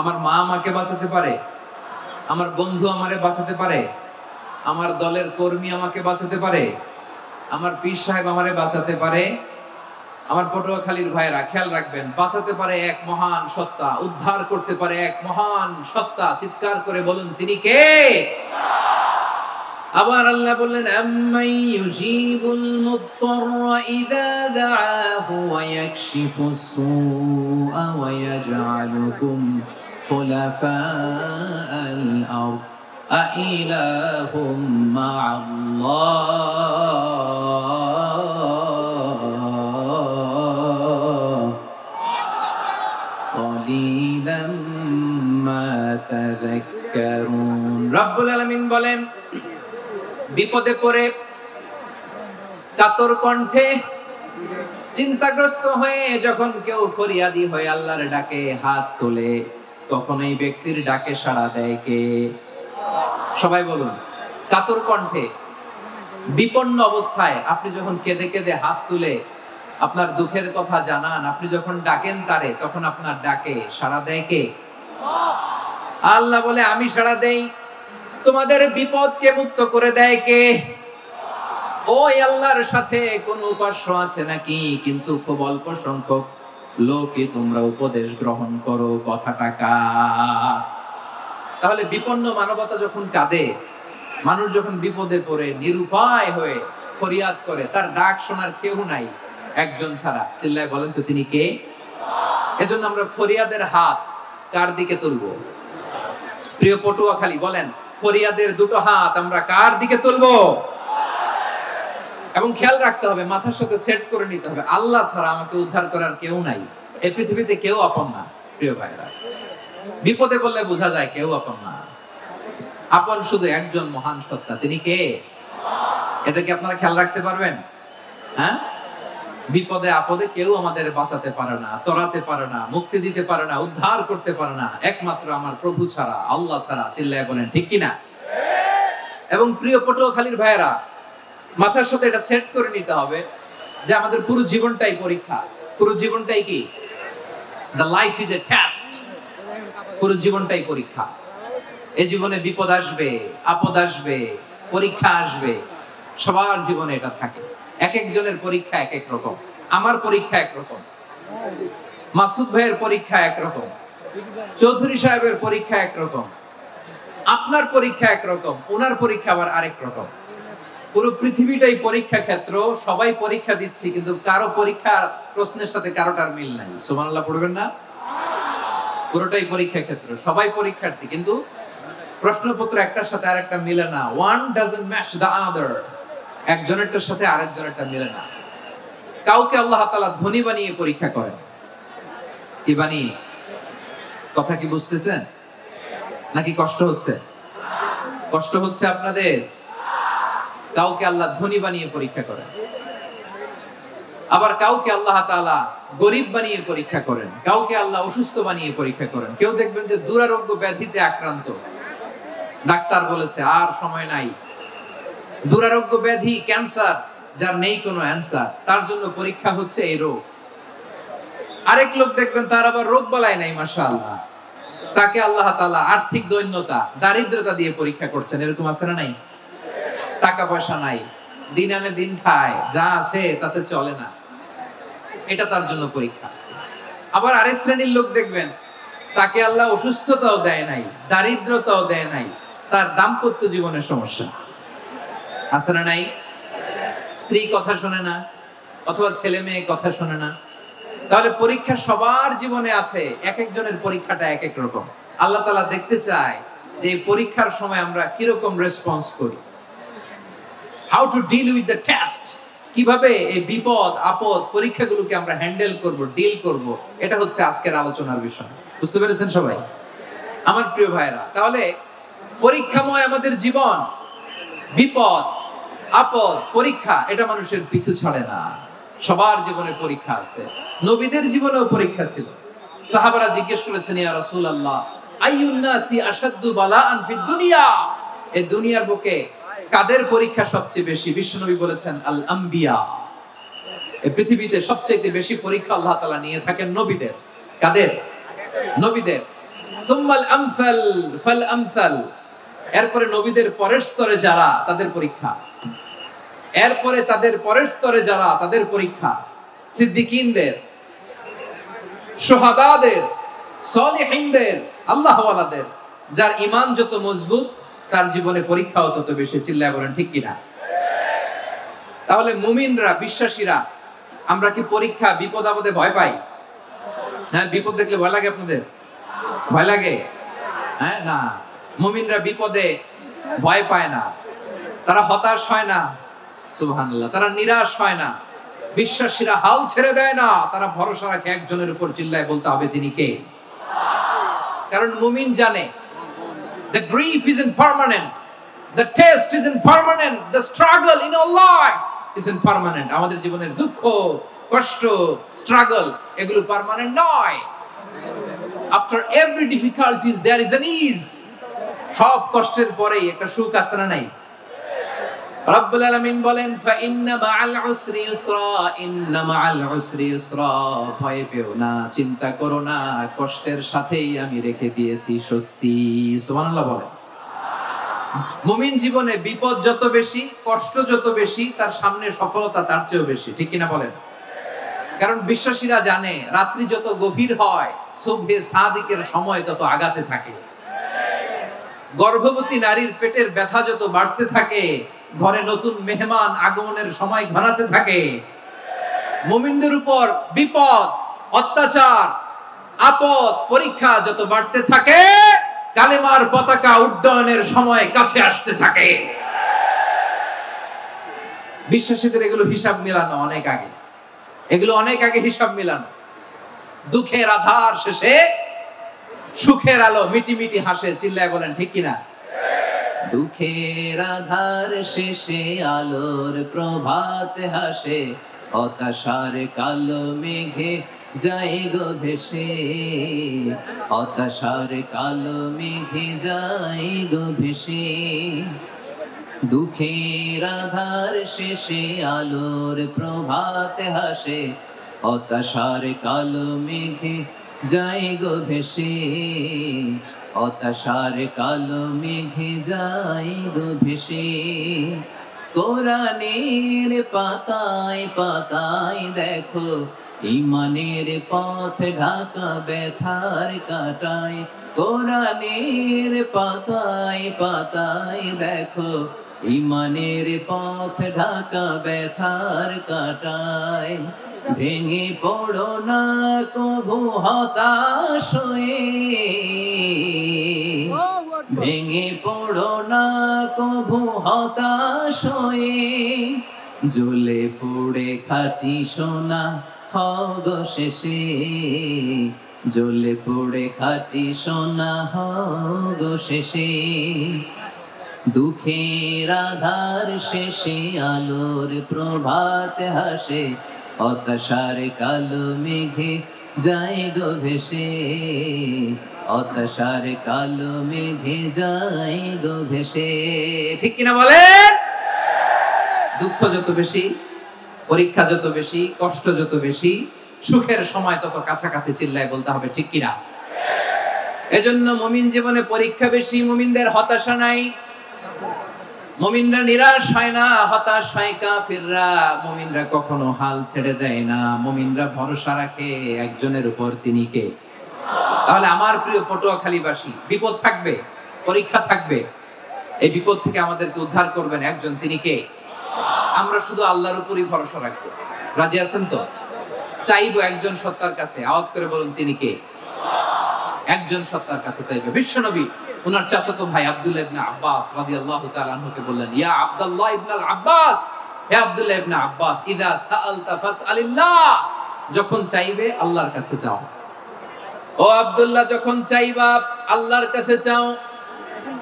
Speaker 1: আমার মা আমাকে বাঁচাতে পারে? আমার বন্ধু আমারে বাঁচাতে পারে? আমার দলের কর্মী আমাকে বাঁচাতে পারে? আমার পীর সাহেব আমারে বাঁচাতে পারে? আমার পটুয়াখালীর ভাইরা খেয়াল রাখবেন, বাঁচাতে পারে এক মহান সত্তা, উদ্ধার করতে পারে এক মহান সত্তা। চিৎকার করে বলুন, তিনি কে? আবার আল্লাহ বললেন, আম্মান ইউজিবুল মুত্তাররা ইযা দাআহু ওয়া ইয়াকশিফুস সুআ ওয়া ইয়াজআলুকুম খুলাফাআল আরদ আইলাহুম মা'আল্লাহ ক্বালিলাম মা তাযাক্কারুন। রব্বুল আলামিন বলেন, বিপদে পড়ে কাতর কণ্ঠে চিন্তাগ্রস্ত হয়ে যখন কেউ ফরিয়াদি হয়ে আল্লাহর ডাকে হাত তোলে, তখন এই ব্যক্তির ডাকে সাড়া দেয় কে? সবাই বলুন। কাতর কণ্ঠে বিপন্ন অবস্থায় আপনি যখন কেঁদে কেঁদে হাত তুলে আপনার দুঃখের কথা জানান, আপনি যখন ডাকেন তারে, তখন আপনার ডাকে সাড়া দেয় কে? আল্লাহ বলে, আমি সাড়া দেই। তোমাদের বিপদকে মুক্ত করে দেয় কে? ওই আল্লাহর সাথে কোন উপাস্য আছে নাকি? কিন্তু খুব অল্প সংখ্যক লোকই তোমরা উপদেশ গ্রহণ করো। কথাটা কার? তাহলে বিপন্ন মানবতা যখন কাঁদে, মানুষ যখন বিপদে পড়ে নিরুপায় হয়ে ফরিয়াদ করে, তার ডাক শোনার কেউ নাই একজন ছাড়া। চিল্লায় বলেন তো, তিনি কে? এজন্য আমরা ফরিয়াদের হাত কার দিকে তুলবো? প্রিয় পটুয়াখালী বলেন, ফরিয়াদের দুটো হাত আমরা কার দিকে তুলবো? এবং খেয়াল রাখতে হবে, মাথার সাথে সেট করে নিতে হবে, আল্লাহ ছাড়া আমাকে উদ্ধার করার কেউ নাই। এই পৃথিবীতে কেউ আপন না। প্রিয় ভাইরা, বিপদে পড়লে বোঝা যায় কেউ আপন না। আপন শুধু একজন মহান সত্তা, তিনি কে? এটা কি আপনারা খেয়াল রাখতে পারবেন? হ্যাঁ, বিপদে আপদে কেউ আমাদের বাঁচাতে পারে না, তরাতে পারে না, মুক্তি দিতে পারে না, উদ্ধার করতে পারে না, একমাত্র আমার প্রভু ছাড়া, আল্লাহ ছাড়া। চিল্লায় বলেন ঠিক কিনা? এবং প্রিয় পটুয়াখালীর ভাইয়েরা, মাথার সাথে এটা সেট করে নিতে হবে যে আমাদের পুরো জীবনটাই পরীক্ষা। পুরো জীবনটাই কি? The life is a test. পুরো জীবনটাই পরীক্ষা। এই জীবনে বিপদ আসবে, আপদ আসবে, পরীক্ষা আসবে, সবার জীবনে এটা থাকে। এক একজনের পরীক্ষা এক এক রকম। আমার পরীক্ষা এক রকম, মাসুদ ভাইয়ের পরীক্ষা এক রকম, চৌধুরী সাহেবের পরীক্ষা এক রকম, আপনার পরীক্ষা এক রকম, ওনার পরীক্ষা আবার আরেক রকম। পুরো পৃথিবীটাই পরীক্ষা ক্ষেত্র, সবাই পরীক্ষা দিচ্ছি, কিন্তু কারো পরীক্ষা প্রশ্নের সাথে কারোটার মিল নাই। সুবহানাল্লাহ পড়বেন না? পুরোটাই পরীক্ষা ক্ষেত্র, সবাই পরীক্ষার্থী, কিন্তু প্রশ্নপত্র একটার সাথে আরেকটা মিলে না। One doesn't match the other. একজনেরটার সাথে আরেকজনেরটা মিলে না। কাউকে আল্লাহ তাআলা ধনী বানিয়ে পরীক্ষা করেন। কি বানিয়ে? কথা কি বুঝতেছেন নাকি কষ্ট হচ্ছে? কষ্ট হচ্ছে আপনাদের? কাউকে আল্লাহ ধনী বানিয়ে পরীক্ষা করেন, আবার কাউকে আল্লাহ তাআলা গরিব বানিয়ে পরীক্ষা করেন, কাউকে আল্লাহ অসুস্থ বানিয়ে পরীক্ষা করেন। কেউ দেখবেন যে দুরারোগ্য ব্যাধিতে আক্রান্ত, ডাক্তার বলেছে আর সময় নাই, দুরারোগ্য ব্যাধি, ক্যান্সার, যার নেই কোনো অ্যান্সার, তার জন্য পরীক্ষা হচ্ছে এই রোগ। আরেক লোক দেখবেন তার আবার রোগ বালাই নাই, মাশাআল্লাহ, তাকে আল্লাহ তাআলা আর্থিক দৈন্যতা, দারিদ্রতা দিয়ে পরীক্ষা করছেন। এরকম আছে না নাই? টাকা পয়সা নাই, দিন আনে দিন খায়, যা আছে তাতে চলে না, এটা তার জন্য পরীক্ষা। আবার আরেক শ্রেণীর লোক দেখবেন তাকে আল্লাহ অসুস্থতাও দেয় নাই, দারিদ্রতাও দেয় নাই, তার দাম্পত্য জীবনের সমস্যা আছে না নাই? স্ত্রী কথা শোনে না, অথবা ছেলে মেয়ে কথা শোনে না। তাহলে পরীক্ষা সবার জীবনে আছে, এক একজনের পরীক্ষাটা এক এক রকম। আল্লাহ তাআলা দেখতে চায় যে এই পরীক্ষার সময় আমরা কিরকম রেসপন্স করি। How to deal with the test, কিভাবে এই বিপদ আপদ পরীক্ষাগুলোকে আমরা হ্যান্ডেল করব, ডিল করব, এটা হচ্ছে আজকের আলোচনার বিষয়। বুঝতে পেরেছেন সবাই আমার প্রিয় ভাইরা? তাহলে পরীক্ষাময় আমাদের জীবন, বিপদ আপদ পরীক্ষা, এটা মানুষের পিছু ছাড়ে না। সবার জীবনে পরীক্ষা আছে। নবীদের জীবনেও পরীক্ষা ছিল। সাহাবারা জিজ্ঞেস করেছেন, ইয়া রাসূলুল্লাহ, আইয়ুন নাসি আশাদ্দু বালাআন ফিদ দুনিয়া, এই দুনিয়ার বুকে কাদের পরীক্ষা সবচেয়ে বেশি? বিশ্বনবী বলেছেন, আল আম্বিয়া। এই পৃথিবীতে সবচেয়ে বেশি পরীক্ষা আল্লাহ তাআলা নিয়ে থাকেন নবীদের। কাদের? নবীদের। সুম্মাল আমসাল ফাল আমসাল, এরপরে নবীদের পরের স্তরে যারা, তাদের পরীক্ষা। এরপরে তাদের পরের স্তরে যারা, তাদের পরীক্ষা। সিদ্দিকিনদের, শুহাদাদের, সলিহিনদের, আল্লাহওয়ালাদের, যার ঈমান যত মজবুত তার জীবনে পরীক্ষাও তত বেশি। চিল্লায় বলেন ঠিক কিনা? তাহলে মুমিনরা, বিশ্বাসীরা, আমরা কি পরীক্ষা, বিপদ আপদে ভয় পাই? হ্যাঁ, বিপদ দেখলে ভয় লাগে আপনাদের? ভয় লাগে? হ্যাঁ, না, মুমিনরা বিপদে ভয় পায় না, তারা হতাশ হয় না, সুবহানাল্লাহ, তারা নিরাশ হয় না। বিশ্বাসীরা হাল ছেড়ে দেয় না, তারা ভরসা রাখে একজনের উপর। চিল্লায় বলতে হবে তিনি কে? কারণ মুমিন জানে the grief isn't permanent, the test isn't permanent, the struggle in our life isn't permanent. আমাদের জীবনের দুঃখ, কষ্ট, struggle এগুলো পার্মানেন্ট নয়। After every difficulties there is an ease. সব কষ্টের পরেই একটা সুখ আছে না নাই? রব্বুল আলামিন বলেন ফাইন্না মাআল উসরি ইউসরা, ইন্না মাআল উসরি ইউসরা। ভয় পেও না, চিন্তা করো না, কষ্টের সাথেই আমি রেখে দিয়েছি স্বস্তি। সুবহানাল্লাহ বলেন। মুমিন জীবনে বিপদ যত বেশি, কষ্ট যত বেশি, তার সামনে সফলতা তার চেয়েও বেশি। ঠিক কিনা বলেন? কারণ বিশ্বাসীরা জানে রাত্রি যত গভীর হয়, সুবহে সাদিকের সময় তত আগাতে থাকে। গর্ভবতী নারীর পেটের ব্যথা যত বাড়তে থাকে, ঘরে নতুন মেহমান আগমনের সময় ঘনাতে থাকে। মুমিনদের উপর বিপদ, অত্যাচার, আপদ, পরীক্ষা যত বাড়তে থাকে, কালেমার পতাকা উড্ডয়নের সময় কাছে আসতে থাকে। বিশ্বাসীদের এগুলো হিসাব মিলানো অনেক আগে, এগুলো অনেক আগে হিসাব মিলানো। দুঃখের আধার শেষে সুখের আলো মিটি মিটি হাসে। চিল্লায় বলেন ঠিক কিনা? দুঃখের আধার শেষে আলোর প্রভাত হাসে, হতাশার কালো মেঘে যায় গো ভেসে, হতাশার কালো মেঘে যায় গো ভেসে। দুঃখের আধার শেষে আলোর প্রভাত হাসে, হতাশার কালো মেঘে যায় গো ভেসে, হতাশার কালো মেঘে যায় গো ভেসে। কোরআনের পাতায় পাতায় দেখো, ঈমানের পথ ঢাকা ব্যথার কাটায়। কোরআনের পাতায় পাতায় দেখো, ঈমানের পথ ঢাকা ব্যথার কাটায়। ভেঙে পড়ো না কভু হতাশ হয়ে, ভেঙে পড়ো না কভু হতাশ হয়ে। জ্বলে পুড়ে খাঁটি সোনা হও গো শেষে, জ্বলে পুড়ে খাঁটি সোনা হও গো শেষে। দুঃখের আধার শেষে আলোর প্রভাত হাসে, হতাশার কালো মেঘে যায় গো ভেসে, হতাশার কালো মেঘে যায় গো ভেসে। ঠিক কিনা বলেন? দুঃখ যত বেশি, পরীক্ষা যত বেশি, কষ্ট যত বেশি, সুখের সময় তত কাছাকাছি। চিল্লায় বলতে হবে ঠিক কিনা? এজন্য মুমিন জীবনে পরীক্ষা বেশি, মুমিনদের হতাশা নাই। মুমিনরা নিরাশ হয় না, হতাশ হয় কাফিররা। মুমিনরা কখনো হাল ছেড়ে দেয় না, মুমিনরা ভরসা রাখে একজনের উপর, তিনি কে? তাহলে আমার প্রিয় পটুয়াখালীবাসী, বিপদ থাকবে, পরীক্ষা থাকবে, এই বিপদ থেকে আমাদেরকে উদ্ধার করবেন একজন, তিনি কে? আমরা শুধু আল্লাহর উপরই ভরসা রাখবো। রাজি আছেন তো? চাইবো একজন সত্তার কাছে। আওয়াজ করে বলুন তিনি কে? একজন সত্তার কাছে চাইবে। বিশ্বনবী ওনার চাচাতো ভাই আব্দুল্লাহ ইবনে আব্বাস রাদিয়াল্লাহু তাআলা আনহুকে বললেন, ইয়া আব্দুল্লাহ ইবনে আব্বাস, হে আব্দুল্লাহ ইবনে আব্বাস, ইযা সাআলতা ফাসআলিল্লাহ, যখন চাইবে আল্লাহর কাছে চাও। ও আব্দুল্লাহ, যখন চাইবা আল্লাহর কাছে চাও।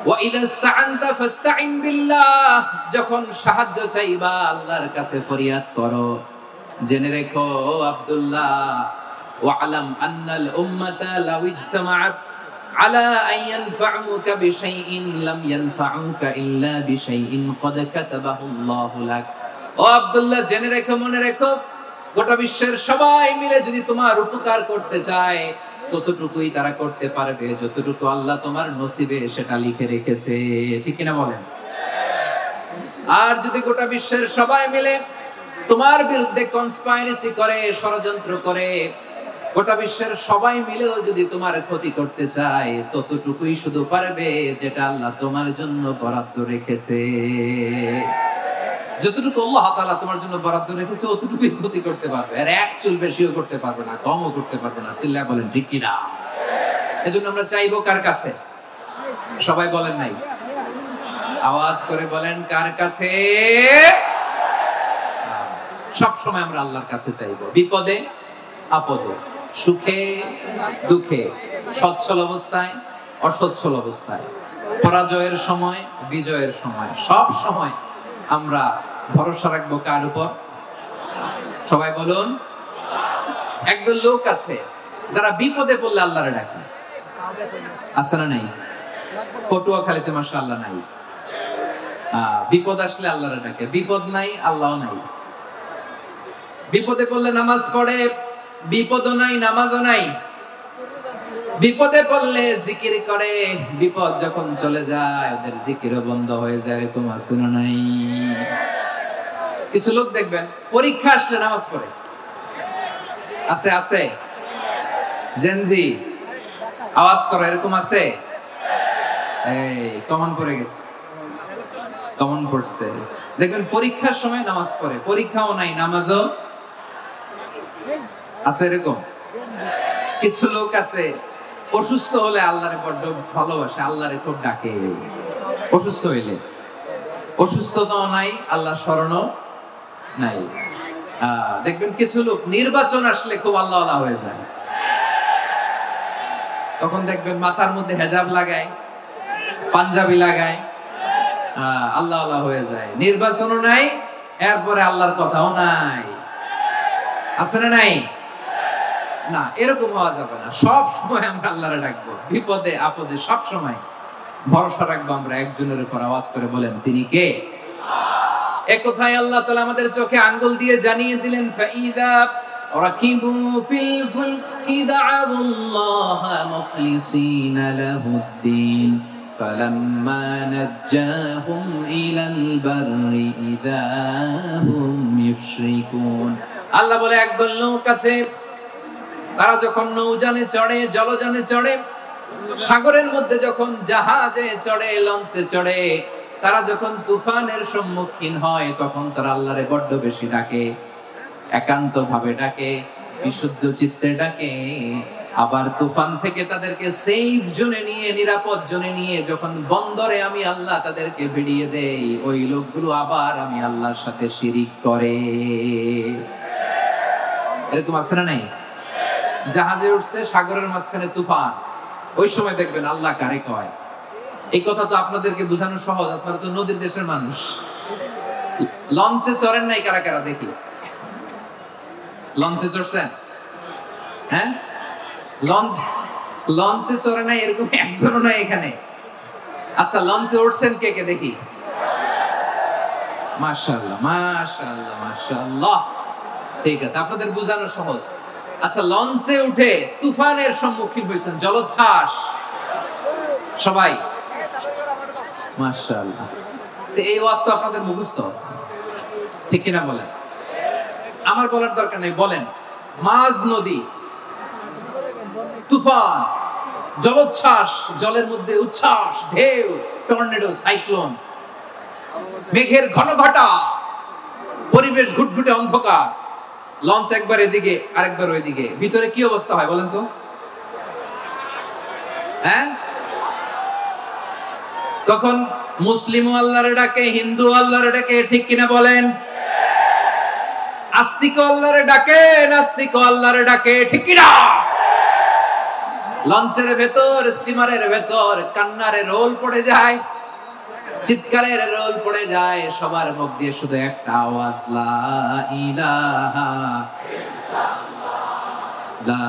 Speaker 1: ওয়া ইযা ইসতাআনতা ফাসতাইন বিল্লাহ, যখন সাহায্য চাইবা আল্লাহর কাছে ফরিয়াদ করো। জেনে রেখো আব্দুল্লাহ, ওয়া'লাম আন্নাল উম্মাতা লাউ ইজতামাআত আলা আন ইয়ানফাউকা বিশাইইন লাম ইয়ানফাউকা ইল্লা বিশাইইন ক্বাদ কাতাবাহু আল্লাহু লাক। ও আব্দুল্লাহ, জেনে রেখো, মনে রেখো, গোটা বিশ্বের সবাই মিলে যদি তোমার উপকার করতে চায়, ততটুকুই তারা করতে পারবে যতটুকু আল্লাহ তোমার নসিবে সেটা লিখে রেখেছে। ঠিক কিনা বলেন? আর যদি গোটা বিশ্বের সবাই মিলে তোমার বিরুদ্ধে কনস্পাইরেসি করে, ষড়যন্ত্র করে, গোটা বিশ্বের সবাই মিলেও যদি তোমার ক্ষতি করতে চায়, ততটুকুই শুধু পারবে যেটা আল্লাহ তোমার জন্য বরাদ্দ রেখেছে। যতটুকু আল্লাহ তাআলা তোমার জন্য বরাদ্দ রেখেছে অতটুকুই ক্ষতি করতে পারবে, আর এক চুল বেশিও করতে পারবে না, কমও করতে পারবে না। চিল্লায় বলেন ঠিক কিনা? এজন্য আমরা চাইবো কার কাছে? সবাই বলেন নাই, আওয়াজ করে বলেন কার কাছে? সব সময় আমরা আল্লাহর কাছে চাইবো, বিপদে আপদে, সুখে দুঃখে, সচ্ছল অবস্থায় অসচ্ছল অবস্থায়, পরাজয়ের সময় বিজয়ের সময়, সব সময় আমরা ভরসা রাখবো কার উপর? সবাই বলুন। একদল লোক আছে যারা বিপদে পড়লে আল্লাহরে ডাকে, আছে না নাই? পটুয়াখালীতে মাশাআল্লাহ নাই। বিপদ আসলে আল্লাহরে ডাকে, বিপদ নাই আল্লাহও নাই। বিপদে পড়লে নামাজ পড়ে, বিপদও নাই নামাজও নাই। বিপদে পড়লে জিকির করে, বিপদ যখন চলে যায় ওদের জিকিরও বন্ধ হয়ে যায়। এরকম আছে না নাই? কিছু লোক দেখবেন পরীক্ষা আসলে নামাজ পড়ে, আছে আছে। জেনজি আওয়াজ করো, এরকম আছে? এই কমন পড়ে গেছে, কমন পড়ছে। দেখবেন পরীক্ষার সময় নামাজ পড়ে, পরীক্ষাও নাই নামাজও আছে। এরকম কিছু লোক আছে অসুস্থ হলে আল্লাহরে বড্ড ভালোবাসে, আল্লাহরে খুব ডাকে। অসুস্থ হইলে, অসুস্থতাও নাই, আল্লাহ স্মরণও নাই। দেখবেন কিছু লোক নির্বাচন আসলে খুব আল্লাহওয়ালা হয়ে যায়, তখন দেখবেন মাথার মধ্যে হেজাব লাগায়, পাঞ্জাবি লাগায়, আল্লাহওয়ালা হয়ে যায়। নির্বাচনও নাই, এরপরে আল্লাহর কথাও নাই। আছে না নাই? না, এরকম হওয়া যাবে না। সব সময় আমরা আল্লাহরে ডাকবো, বিপদে আপদে সব সময় ভরসা রাখবো আমরা একজনের উপর। আওয়াজ করে বলেন তিনি কে? এ কথাই আল্লাহ তাআলা আমাদের চোখে আঙ্গুল দিয়ে জানিয়ে দিলেন, ফাইদা রাকিবু ফিল ফুলকি দা'আউল্লাহা মুখলিসিনা লাহুদ্দিন ফালাম্মা নাজ্জাহুম ইলাল বাররি ইযা হুম ইউশরিকুন। আল্লাহ বলে একদল লোক আছে, তারা যখন নৌযানে চড়ে, জলযানে চড়ে, সাগরের মধ্যে যখন জাহাজে চড়ে, লঞ্চে চড়ে, তারা যখন তুফানের সম্মুখীন হয় তখন তারা আল্লাহরে বড্ড বেশি ডাকে, একান্ত ভাবে ডাকে, বিশুদ্ধ চিত্তে ডাকে। আবার তুফান থেকে তাদেরকে সেফ জোনে নিয়ে, নিরাপদ জোনে নিয়ে যখন বন্দরে আমি আল্লাহ তাদেরকে ভিড়িয়ে দেই, ওই লোকগুলো আবার আমি আল্লাহর সাথে শিরিক করে। এরকম আছে না নাই? জাহাজে উঠছে, সাগরের মাঝখানে তুফান, ওই সময় দেখবেন আল্লাহ কারে কয়। এই কথা তো আপনাদেরকে বোঝানো সহজ, আপনারা তো নদীর দেশের মানুষ। লঞ্চে চড়েন নাই কারা কারা? দেখি, লঞ্চে চড়ছেন? হ্যাঁ, লঞ্চে চড়ে নাই এরকম একজনও নাই এখানে। আচ্ছা, লঞ্চে উঠছেন কে কে? দেখি। মাশাআল্লাহ মাশাআল্লাহ মাশাআল্লাহ, ঠিক আছে, আপনাদের বোঝানো সহজ। আচ্ছা, লঞ্চে উঠে তুফানের সম্মুখীন হয়েছেন, জলোচ্ছ্বাস, সবাই মাশাআল্লাহ। এই ওয়াজ তো আপনাদের মুখস্থ, ঠিক কিনা বলেন? আমার বলার দরকার নেই, বলেন। মাঝ নদী, তুফান, জলোচ্ছ্বাস, জলের মধ্যে উচ্ছ্বাস, ঢেউ, টর্নেডো, সাইক্লোন, মেঘের ঘনঘটা, পরিবেশ ঘুটঘুটে অন্ধকার, লঞ্চ একবার এদিকে আরেকবার ওইদিকে, ভিতরে কি অবস্থা হয় বলেন তো? হ্যাঁ, তখন মুসলিম আল্লাহরে ডাকে, হিন্দু আল্লাহরে ডাকে, ঠিক কিনা বলেন? আস্তিক আল্লাহরে ডাকে, নাস্তিক আল্লাহরে ডাকে, ঠিক কিনা? লঞ্চের ভেতর, স্টিমারের ভেতর কান্নারে রোল পড়ে যায়, চিৎকারের রোল পড়ে যায়, সবার মুখ দিয়ে শুধু একটা আওয়াজ, লা ইলাহা লা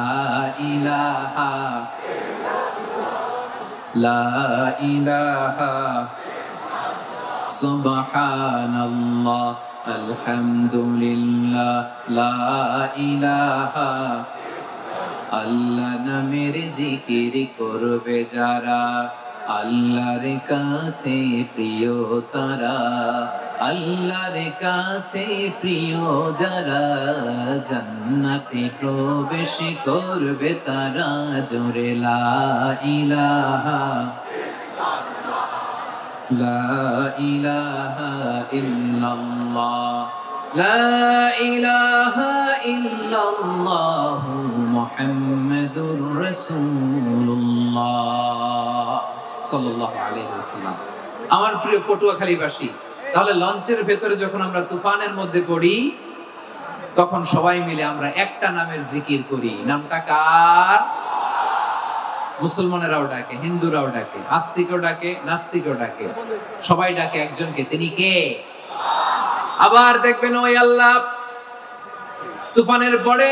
Speaker 1: ইলাহা লা ইলাহা সুবহানাল্লাহ আলহামদুলিল্লাহ লা ইলাহা। আল্লাহ নামের জিকির করবে যারা, আল্লাহর কাছে প্রিয় তারা। আল্লাহর কাছে প্রিয় যারা, জান্নাতে প্রবেশ করবে তারা, জোরে লা ইলাহা লা ইলাহা ইল্লাল্লাহ, লা ইলাহা ইল্লাল্লাহ মুহাম্মাদুর রাসূলুল্লাহ সাল্লাল্লাহু আলাইহি ওয়াসাল্লাম। আমার প্রিয় পটুয়াখালীবাসী, তাহলে লঞ্চের ভেতরে যখন আমরা তুফানের মধ্যে পড়ি, তখন সবাই মিলে আমরা একটা নামের জিকির করি। নামটা কার? মুসলমানেরাও ডাকে, হিন্দুরাও ডাকে, আস্তিকও ডাকে, নাস্তিকও ডাকে, সবাই ডাকে একজনকে। তিনি কে? আবার দেখবেন ওই আল্লাহ তুফানের পরে,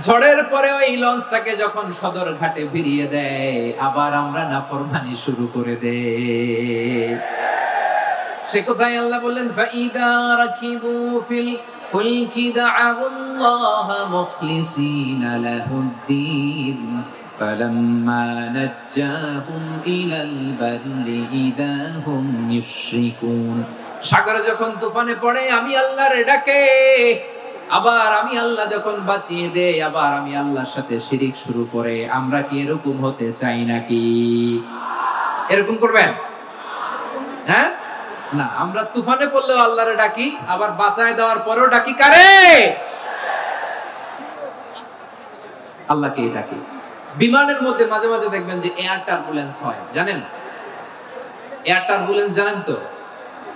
Speaker 1: ঝড়ের পরে ওই লঞ্চটাকে যখন সদর ঘাটে ফিরিয়ে দেয়, আবার আমরা নাফরমানি শুরু করে দেই। সে কোথায় আল্লাহ বললেন, ফাইদা রাকিবু ফিল ফুলকি দা'আল্লাহ মুখলিসিনা লাহুদ্দিন ফালাম্মা নাজ্জাহুম ইলাল বাররি ইযা হুম ইউশরিকুন। সাগরে যখন তুফানে পড়ে আমি আল্লাহর ডাকে, আবার আমি আল্লাহ যখন বাঁচিয়ে দেই, আবার আমি আল্লাহর সাথে শিরিক শুরু করে। আমরা কি এরকম হতে চাই নাকি? এরকম করবেন? হ্যাঁ না, আমরা তুফানে পড়লেও আল্লাহরে ডাকি, আবার বাঁচায় দেওয়ার পরেও ডাকি কারে? আল্লাহকে ডাকি। বিমানের মধ্যে মাঝে মাঝে দেখবেন যে এয়ার টার্বুলেন্স হয়, জানেন? এয়ার টার্বুলেন্স জানেন তো?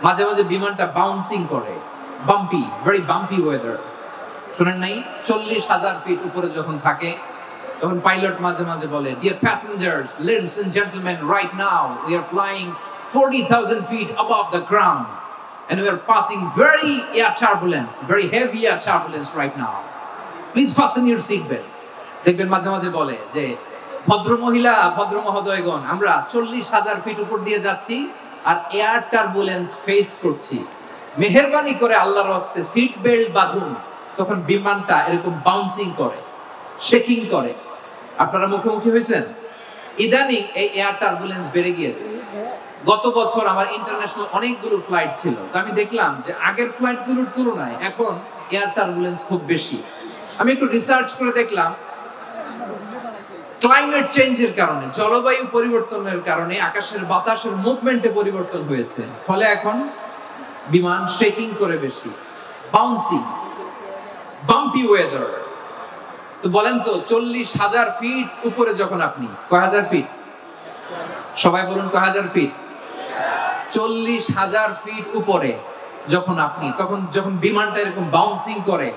Speaker 1: মাঝে মাঝে বিমানটা বাউন্সিং করে, বাম্পি, ভেরি বাম্পি ওয়েদার। শুনেন নাই? 40,000 ফিট উপরে যখন থাকে, তখন পাইলট মাঝে মাঝে বলে, dear passengers, ladies and gentleman, right now we are flying 40,000 feet above the ground and we are passing very air turbulence, very heavy air turbulence right now. Please fasten your seat belt. দেখবেন মাঝে মাঝে বলে যে, ভদ্র মহিলা, ভদ্র মহোদয়গণ, আমরা 40,000 ফিট উপর দিয়ে যাচ্ছি আর এয়ার টার্বুলেন্স ফেস করছি, মেহেরবানি করে আল্লাহর হস্তে সিট বেল্ট বাঁধুন। তখন বিমানটা এরকম বাউন্সিং করে, শেকিং করে। আপনারা মুখোমুখি হয়েছেন? ইদানিং এই এয়ার টার্বুলেন্স বেড়ে গিয়েছে। গত বছর আমার ইন্টারন্যাশনাল অনেকগুলো ফ্লাইট ছিল, তো আমি দেখলাম যে আগের ফ্লাইটগুলোর তুলনায় এখন এয়ার টার্বুলেন্স খুব বেশি। আমি একটু রিসার্চ করে দেখলাম, ক্লাইমেট চেঞ্জের কারণে, জলবায়ু পরিবর্তনের কারণে আকাশের বাতাসের মুভমেন্টে পরিবর্তন হয়েছে, ফলে এখন বিমান শেকিং করে বেশি, বাউন্সিং, বাম্পি ওয়েদার। তো বলেন তো, 40,000 ফিট উপরে যখন আপনি, কয় হাজার ফিট? সবাই বলুন, কয় হাজার ফিট? 40,000 ফিট উপরে যখন আপনি, তখন যখন বিমানটা এরকম বাউন্সিং করে,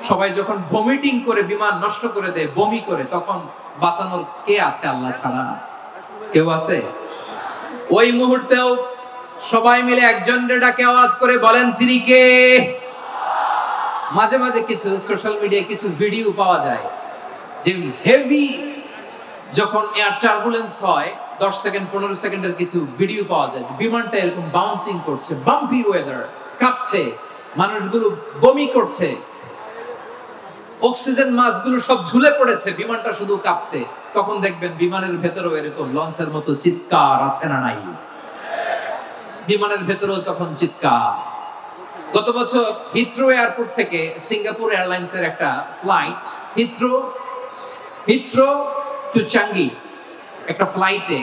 Speaker 1: সবাই যখন ভমিটিং করে বিমান নষ্ট করে দেয়, বমি করে, তখন বাঁচানোর কে আছে আল্লাহ ছাড়া? কেউ আছে? ওই মুহূর্তেও সবাই মিলে একজনের ডাকে আওয়াজ করে বলেন, তিনি কে? মাঝে মাঝে কিছু সোশ্যাল মিডিয়ায় কিছু ভিডিও পাওয়া যায় যে হেভি যখন এয়ার টার্বুলেন্স হয়, 10 সেকেন্ড 15 সেকেন্ডের কিছু ভিডিও পাওয়া যায়, বিমানটা এরকম বাউন্সিং করছে, বাম্পি ওয়েদার, কাঁপছে, মানুষগুলো বমি করছে, অক্সিজেন মাস্কগুলো সব ঝুলে পড়েছে, বিমানটা শুধু কাঁপছে। তখন দেখবেন বিমানের ভেতরেও এরকম লঞ্চের মতো চিৎকার আছে না নাই? বিমানের ভেতরেও তখন চিৎকার। গত বছর হিথ্রো এয়ারপোর্ট থেকে সিঙ্গাপুর এয়ারলাইন্সের একটা ফ্লাইট, হিথ্রো টু চাঙ্গি, একটা ফ্লাইটে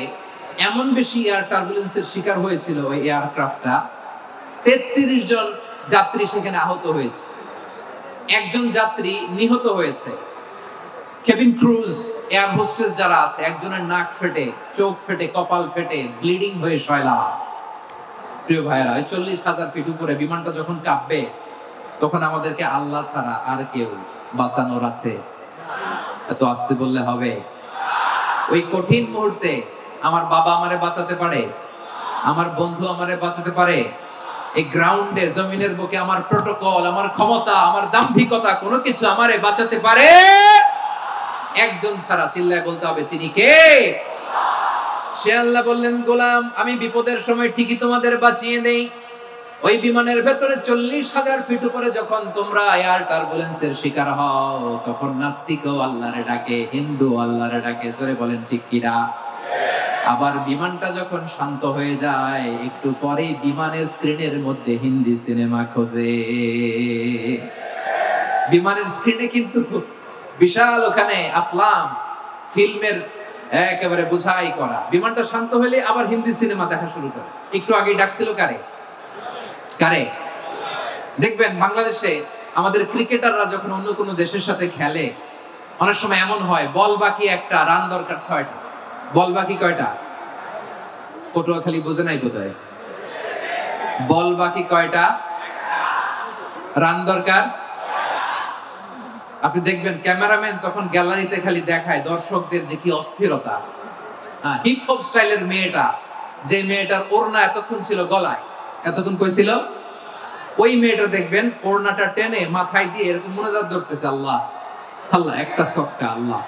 Speaker 1: এমন বেশি এয়ার টার্বুলেন্সের শিকার হয়েছিল ওই এয়ারক্রাফটটা, 33 জন যাত্রী সেখানে আহত হয়েছে, একজন যাত্রী নিহত হয়েছে। কেবিন ক্রুজ, এয়ার হোস্টেস যারা আছে, একজনের নাক ফেটে, চোখ ফেটে, কপাল ফেটে, ব্লিডিং হয়ে শয়লা। প্রিয় ভাইয়েরা, 40,000 ফিট উপরে বিমানটা যখন কাঁপবে, তখন আমাদেরকে আল্লাহ ছাড়া আর কেউ বাঁচানোর আছে? এত আসতে বললে হবে? ওই কঠিন মুহূর্তে আমার বাবা আমারে বাঁচাতে পারে, আমার বন্ধু আমারে বাঁচাতে পারে। এই গ্রাউন্ডে, জমিনের বুকে আমার প্রোটোকল, আমার ক্ষমতা, আমার দাম্ভিকতা, কোনো কিছু আমারে বাঁচাতে পারে একজন ছাড়া। চিল্লায় বলতে হবে, তিনি কে? সে আল্লাহ বললেন, গোলাম, আমি বিপদের সময় ঠিকই তোমাদের বাঁচিয়ে দেই। ওই বিমানের ভেতরে 40,000 ফিট উপরে যখন তোমরা এয়ার টার্বুলেন্সের শিকার হও, তখন নাস্তিকও আল্লাহরে ডাকে, হিন্দু আল্লাহরে ডাকে। জোরে বলেন ঠিক কিনা? আবার বিমানটা যখন শান্ত হয়ে যায় একটু পরে বিমানের স্ক্রিনের মধ্যে হিন্দি সিনেমা খোঁজে। বিমানের স্ক্রিনে কিন্তু বিশাল ওখানে আফলাম ফিল্মের একেবারে বোঝাই করা। বিমানটা শান্ত হলে আবার হিন্দি সিনেমা দেখা শুরু করে। একটু আগেই ডাকছিল কারে কারে দেখবেন বাংলাদেশে আমাদের ক্রিকেটাররা যখন অন্য কোনো দেশের সাথে খেলে অনেক সময় এমন হয় বল বাকি একটা, রান দরকার 6টা। বল বাকি কয়টা? পটুয়াখালী বোঝে নাই বোধহয়। বল বাকি কয়টা, রান দরকার। আপনি দেখবেন ক্যামেরাম্যান তখন গ্যালারিতে খালি দেখায় দর্শকদের যে কি অস্থিরতা। হিপ হপ স্টাইলের মেয়েটা, যে মেয়েটার ওড়না এতক্ষণ ছিল গলায়, এতক্ষণ কই ছিল, ওই মেয়েটা দেখবেন ওড়নাটা টেনে মাথায় দিয়ে এরকম মুনাজাত ধরতেছে, আল্লাহ আল্লাহ, একটা ছক্কা, আল্লাহ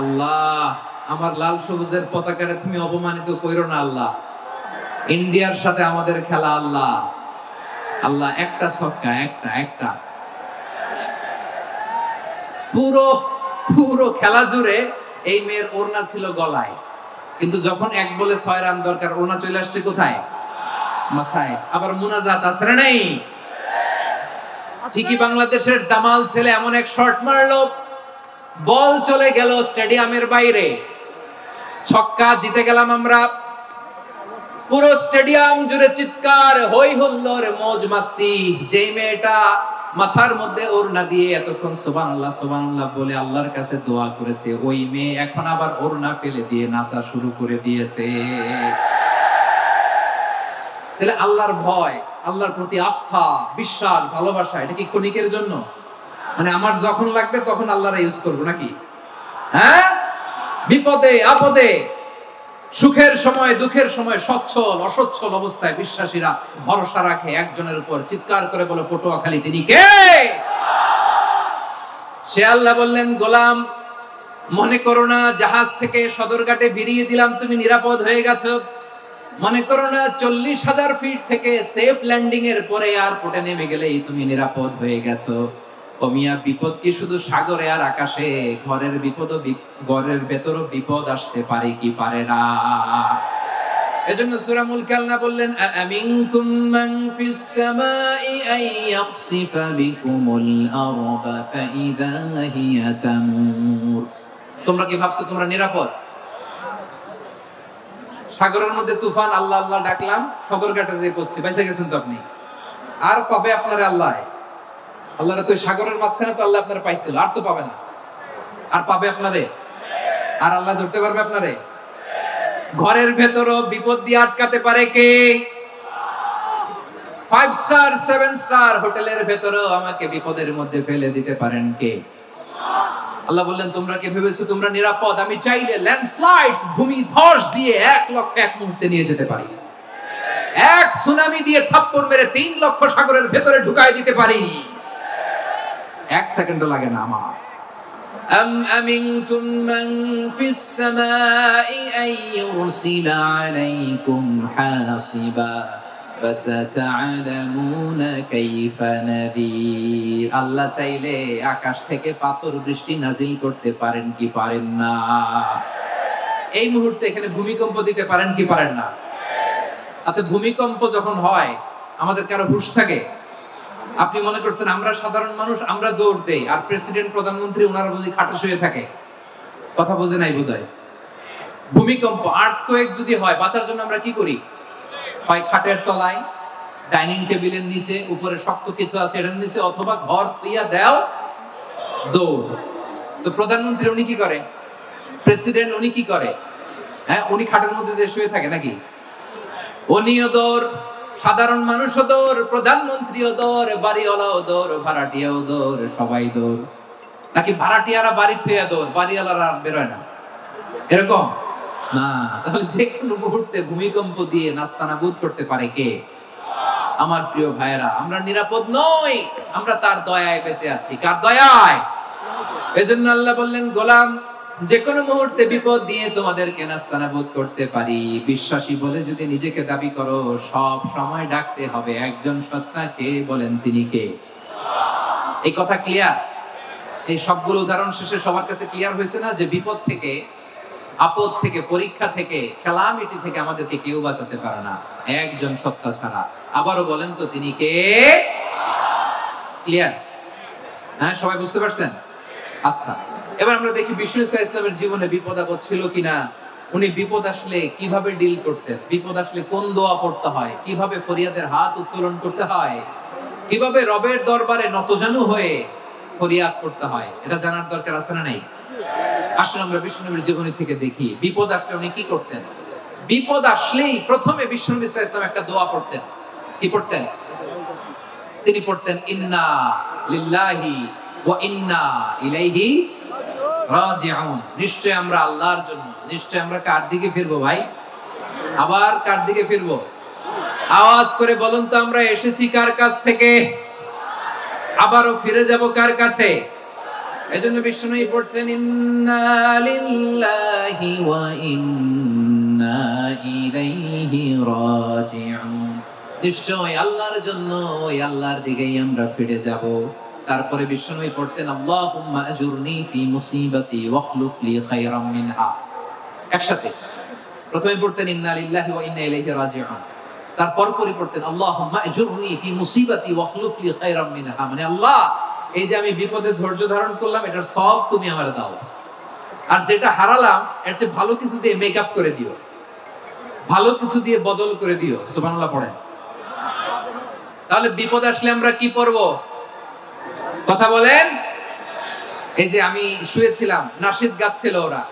Speaker 1: আল্লাহ, আমার লাল সবুজের পতাকারে তুমি অপমানিত কইরো না আল্লাহ, ইন্ডিয়ার সাথে আমাদের খেলা, আল্লাহ আল্লাহ, একটা ছক্কা, একটা একটা। পুরো পুরো খেলা জুড়ে এই মেয়ের ওড়না ছিল গলায়, কিন্তু যখন 1 বলে 6 রান দরকার ওড়না চলে আসছে কোথায়? মাথায়। আবার মুনাজাত আছে না নাই? চিকি বাংলাদেশের দামাল ছেলে এমন এক শট মারলো, বল চলে গেল স্টেডিয়ামের বাইরে, ছক্কা, জিতে গেলাম আমরা। পুরো স্টেডিয়াম জুড়ে চিৎকার, হই হুল্লোড়, মौज মাস্তি। যে মেয়েটা মাথার মধ্যে ওড়না দিয়ে এতক্ষণ সুবহানাল্লাহ সুবহানাল্লাহ বলে আল্লাহর কাছে দোয়া করেছে, ওই মেয়ে এখন আবার ওড়না ফেলে দিয়ে নাচা শুরু করে দিয়েছে। তাহলে আল্লাহর ভয়, আল্লাহর প্রতি আস্থা, বিশ্বাস, ভালোবাসা, এটা কি ক্ষণিকের জন্য? মানে আমার যখন লাগবে তখন আল্লাহর ইউজ করব নাকি? হ্যাঁ, বিপদে আপদে, সুখের সময় দুঃখের সময়, সচ্ছল অসচ্ছল অবস্থায় বিশ্বাসীরা ভরসা রাখে একজনের উপর। চিৎকার করে বলে পটুয়াখালী, তিনি কে? সে আল্লাহ বললেন, গোলাম মনে করো না জাহাজ থেকে সদরঘাটে ভিড়িয়ে দিলাম তুমি নিরাপদ হয়ে গেছো। মনে করো না 40,000 ফিট থেকে সেফ ল্যান্ডিং এর পরে এয়ারপোর্টে নেমে গেলেই তুমি নিরাপদ হয়ে গেছো। ও মিয়া, বিপদ কি শুধু সাগরে আর আকাশে? ঘরের বিপদও, ঘরের ভেতরও বিপদ আসতে পারে কি পারে না? এজন্য সূরা মুলক আল্লাহ বললেন, আমিনতুম মান ফিস সামাই আন ইয়াখসিফা বিকুমুল আরদা ফাইদা হিয়া তামুর। তোমরা কি ভাবছো তোমরা নিরাপদ? সাগরের মধ্যে তুফান, আল্লাহ আল্লাহ ডাকলাম, সদরঘাটে যে পড়ছি, বাইসে গেছেন তো আপনি। আর পাবে আপনারে আল্লাহ? আল্লাহর তো সাগরের মাঝখানে তো আল্লাহ আপনারা পাইছিল, আর তো পাবে না। আর পাবে আপনারে? আর আল্লাহ ধরতে পারবে আপনারে? ঘরের ভেতরও বিপদ দিয়ে আটকাতে পারে কে? 5 স্টার 7 স্টার হোটেলের ভেতরও আমাকে বিপদের মধ্যে ফেলে দিতে পারেন কে? আল্লাহ বললেন, তোমরা কি ভেবেছো তোমরা নিরাপদ? আমি চাইলে ল্যান্ডস্লাইডস, ভূমি ধস দিয়ে 1 লক্ষ 1 মুহূর্তে নিয়ে যেতে পারি। এক সুনামি দিয়ে থাপ্পড় মেরে 3 লক্ষ সাগরের ভেতরে ঢুকায় দিতে পারি। 1 সেকেন্ডও লাগে না আমার। আম আমিনতুম মান ফিস সামাই আন ইউরসিলা আলাইকুম হাসিবা ফাসাতা'লামুনা কাইফা নাযীর। আল্লাহ চাইলে আকাশ থেকে পাথর বৃষ্টি নাজিল করতে পারেন কি পারেন না? এই মুহূর্তে এখানে ভূমিকম্প দিতে পারেন কি পারেন না? আচ্ছা, ভূমিকম্প যখন হয় আমাদের কারো হুঁশ থাকে? আপনি মনে করছেন আমরা সাধারণ মানুষ, আমরা দৌড় দেই, আর প্রেসিডেন্ট প্রধানমন্ত্রী ওনারা বুঝি খাটে শুয়ে থাকে? কথা বোঝে নাই বোধহয়। ভূমিকম্প, আর্থকোয়েক যদি হয়, বাঁচার জন্য আমরা কি করি? হয় খাটের তলায়, ডাইনিং টেবিলের নিচে, উপরে শক্ত কিছু আছে এটার নিচে, অথবা ঘর থইয়া দেও দৌড়। তো প্রধানমন্ত্রী উনি কি করে? প্রেসিডেন্ট উনি কি করে? হ্যাঁ, উনি খাটের মধ্যে যে শুয়ে থাকে নাকি? উনিও দৌড়, সাধারণ মানুষও দৌড়, প্রধানমন্ত্রীও দৌড়, বাড়িওয়ালাও দৌড়, ভাড়াটিয়াও দৌড়, সবাই দৌড়। নাকি ভাড়াটিয়ারা বাড়ি থইয়া দৌড়, বাড়িওয়ালারা বেরোয় না? এরকম না। তাহলে যে কোনো মুহূর্তে ভূমিকম্প দিয়ে নাস্তানাবুদ করতে পারে কে? আমার প্রিয় ভাইয়েরা, আমরা নিরাপদ নই, আমরা তার দয়ায় বেঁচে আছি। কার দয়ায়? এজন্য আল্লাহ বললেন, গোলাম যে কোনো মুহূর্তে বিপদ দিয়ে তোমাদেরকে নাস্তানাবুদ করতে পারি। বিশ্বাসী বলে যদি নিজেকে দাবি করো, সব সময় ডাকতে হবে একজন সত্তাকে। বলেন তিনি কে? এই কথা ক্লিয়ার? এই সবগুলো উদাহরণ শেষে সবার কাছে ক্লিয়ার হয়েছে না যে বিপদ থেকে, আপদ থেকে, পরীক্ষা থেকে, ক্যালামিটি থেকে আমাদেরকে কেউ বাঁচাতে পারে না একজন সত্তা ছাড়া। আবারও বলেন তো তিনি কে? ক্লিয়ার? হ্যাঁ, সবাই বুঝতে পারছেন? আচ্ছা, এবার আমরা দেখি বিষ্ণু ইসলামের জীবনে বিপদ আপদ ছিল কিনা। উনি বিপদ আসলে কিভাবে ডিল করতেন, বিপদ আসলে কোন দোয়া পড়তে হয়, কিভাবে ফরিয়াদের হাত উত্তোলন করতে হয়, কিভাবে রবের দরবারে নতজানু হয়ে ফরিয়াদ করতে হয়, এটা জানার দরকার আছে না নাই? আসলে আমরা বিষ্ণুনবীর জীবনী থেকে দেখি বিপদ আসলে উনি কি করতেন। বিপদ আসলেই প্রথমে বিষ্ণু ইসলাম একটা দোয়া পড়তেন। কি পড়তেন? তিনি পড়তেন ইন্না লিল্লাহি ওয়া ইন্না ইলাইহি রাজিউন। নিশ্চয় আমরা আল্লাহর জন্য, নিশ্চয় আমরা কার দিকে ফিরবো ভাই? আবার কার দিকে ফিরবো? আওয়াজ করে বলুন তো, আমরা এসেছি কার কাছ থেকে, আবারও ফিরে যাব কার কাছে? এজন্য বিষ্ণু পড়ছেন ইন্না লিল্লাহি ওয়া ইন্না ইলাইহি রাজিউন। নিশ্চয় আল্লাহর জন্য, ওই আল্লাহর দিকেই আমরা ফিরে যাব। তারপরে বিষ্ণু পড়তেন আল্লাহুম্মা আজুরনি ফি মুসিবাতি ওয়াখলুফ লি খায়রাম মিনহা। একসাথে প্রথমে পড়তেন ইন্না লিল্লাহি ওয়া ইন্না ইলাইহি রাজিউন, তারপর পড়তেন আল্লাহুম্মা আজুরনি ফি মুসিবাতি ওয়াখলুফ লি খায়রাম মিনহা। মানে আল্লাহ, এই যে আমি বিপদে ধৈর্য ধারণ করলাম, এটার সব তুমি আমারে দাও, আর যেটা হারালাম এর চেয়ে ভালো কিছু দিয়ে মেকআপ করে দিও, ভালো কিছু দিয়ে বদল করে দিও। সুবহানাল্লাহ পড়েন। তাহলে বিপদ আসলে আমরা কি পড়ব? কথা বলেন। এই যে আমি শুয়েছিলাম, নাশিদ গাচ্ছিল ওরা,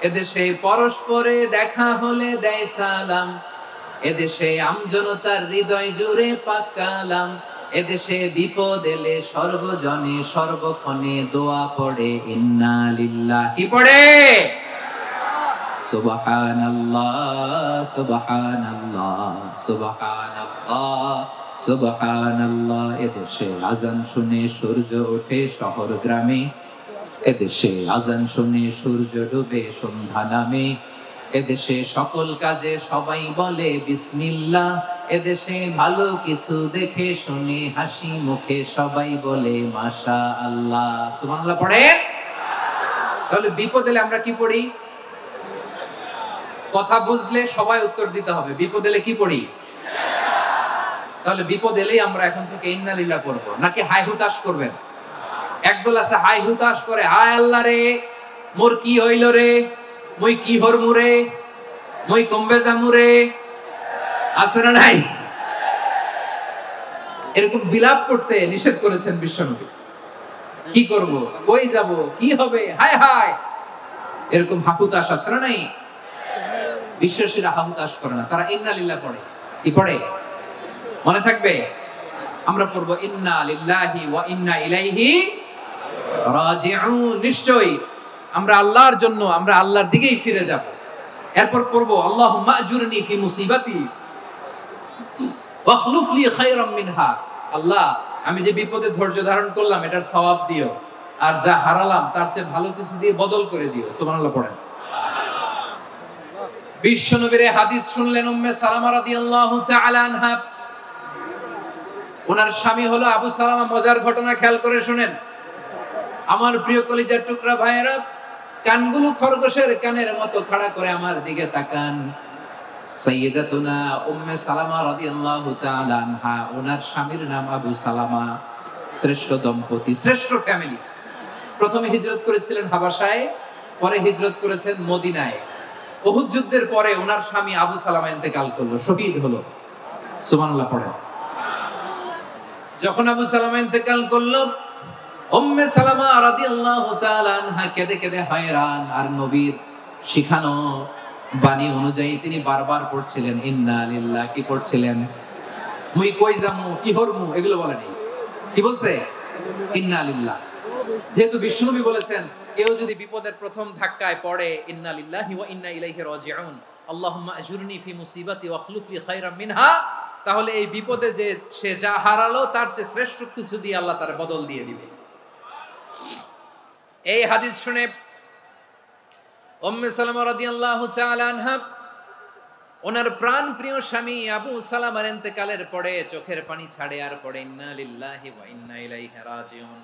Speaker 1: এদেশে পরস্পরে দেখা হলে দেয় সালাম, এদেশে আমজনতার হৃদয় জুড়ে পাকালাম, এদেশে বিপদ এলে সর্বজনে সর্বক্ষণে দোয়া পড়ে ইন্না লিল্লাহি। কি পড়ে? সুবহানাল্লাহ সুবহানাল্লাহ সুবহানাল্লাহ সুবহানাল্লাহ। এদেশে আজান শুনে সূর্য ওঠে শহর গ্রামে, এদেশে আজান শুনে সূর্য ডুবে সন্ধ্যা নামে, এদেশে সকল কাজে সবাই বলে বিসমিল্লাহ, এদেশে ভালো কিছু দেখে শুনে হাসি মুখে সবাই বলে মাশাআল্লাহ। সুবহানাল্লাহ পড়ে। তাহলে বিপদ এলে আমরা কি পড়ি? কথা বুঝলে সবাই উত্তর দিতে হবে। বিপদ এলে কি পড়ি? তাহলে বিপদ এলেই আমরা এখন থেকে ইন্না লিল্লাহ পড়বো, নাকি হাই হুতাশ করবেন? একদল আছে হাই হুতাশ করে, হায় আল্লাহ রে মোর কি হইল রে, মই কি হরমু রে, মই কমবে জামু রে, আছে না নাই? এরকম বিলাপ করতে নিষেধ করেছেন বিশ্বনবী। কি করব, কই যাব, কি হবে, হায় হায়, এরকম হাহুতাশ আছে না নাই? বিশ্বাসীরা হাহুতাশ করে না, তারা ইন্না লিল্লাহ পড়ে। কি পড়ে? মনে থাকবে? আমরা পড়বো ইন্না লিল্লাহি ওয়া ইন্না ইলাইহি রাজিউন। নিশ্চয়ই আমরা আল্লাহর জন্য, আমরা আল্লাহর দিকেই ফিরে যাব। এরপর পড়বো আল্লাহুম্মা আজুরনি ফি মুসিবাতি ওয়াখলুফ লি খায়রাম মিনহা। আল্লাহ, আমি যে বিপদে ধৈর্য ধারণ করলাম এটার সওয়াব দিও, আর যা হারালাম তার চেয়ে ভালো কিছু দিয়ে বদল করে দিও। সুবহানাল্লাহ পড়েন। বিশ্বনবীর হাদিস শুনলেন উম্মে সালামা রাদিয়াল্লাহু তাআলা আনহা। ওনার স্বামী হলো আবু সালামা। মজার ঘটনা খেয়াল করে শুনেন আমার প্রিয় কলিজার টুকরা ভাইয়েরা। কানগুলো খরগোশের কানের মতো খাড়া করে আমার দিকে তাকান। সাইয়্যিদাতুনা উম্মে সালামা রাদিয়াল্লাহু তাআলা আনহা, ওনার স্বামীর নাম আবু সালামা। শ্রেষ্ঠ দম্পতি, শ্রেষ্ঠ ফ্যামিলি। প্রথমে হিজরত করেছিলেন হাবাশায়, পরে হিজরত করেছেন মদিনায়। উহুদ যুদ্ধের পরে ওনার স্বামী আবু সালামা ইন্তেকাল করলো, শহীদ হলো। সুবহানাল্লাহ পড়েন। যখন আবু সালামা ইন্তেকাল করলো, উম্মে সালামা রাদিয়াল্লাহু তাআলা আনহা কেঁদে কেঁদে হয়রান। আর নবীর শিখানো বাণী অনুযায়ী তিনি বারবার পড়ছিলেন ইন্না লিল্লাহ। কি পড়ছিলেন? মুই কই যামু, কি হরমু, এগুলো বলেনি। কি বলছে? ইন্না লিল্লাহ। যেহেতু বিশ্বনবী বলেছেন কেউ যদি বিপদের প্রথম ধাক্কায় পড়ে ইন্না লিল্লাহি ওয়া ইন্না ইলাইহি রাজিউন, আল্লাহুম্মা আজুরনি ফি মুসিবাতি ওয়াখলুফ লি খায়রাম মিনহা, তাহলে এই বিপদে যে সে যা হারালো তার চেয়ে শ্রেষ্ঠ কিছু দিয়ে আল্লাহ তার বদল দিয়ে দিবে। এই হাদিস শুনে উম্মে সালামা রাদিয়াল্লাহু তাআলা আনহা ওনার প্রাণ প্রিয় স্বামী আবু সালামার ইন্তেকালের পরে চোখের পানি ছাড়ে আর পড়ে ইন্না লিল্লাহি ওয়া ইন্না ইলাইহি রাজিউন।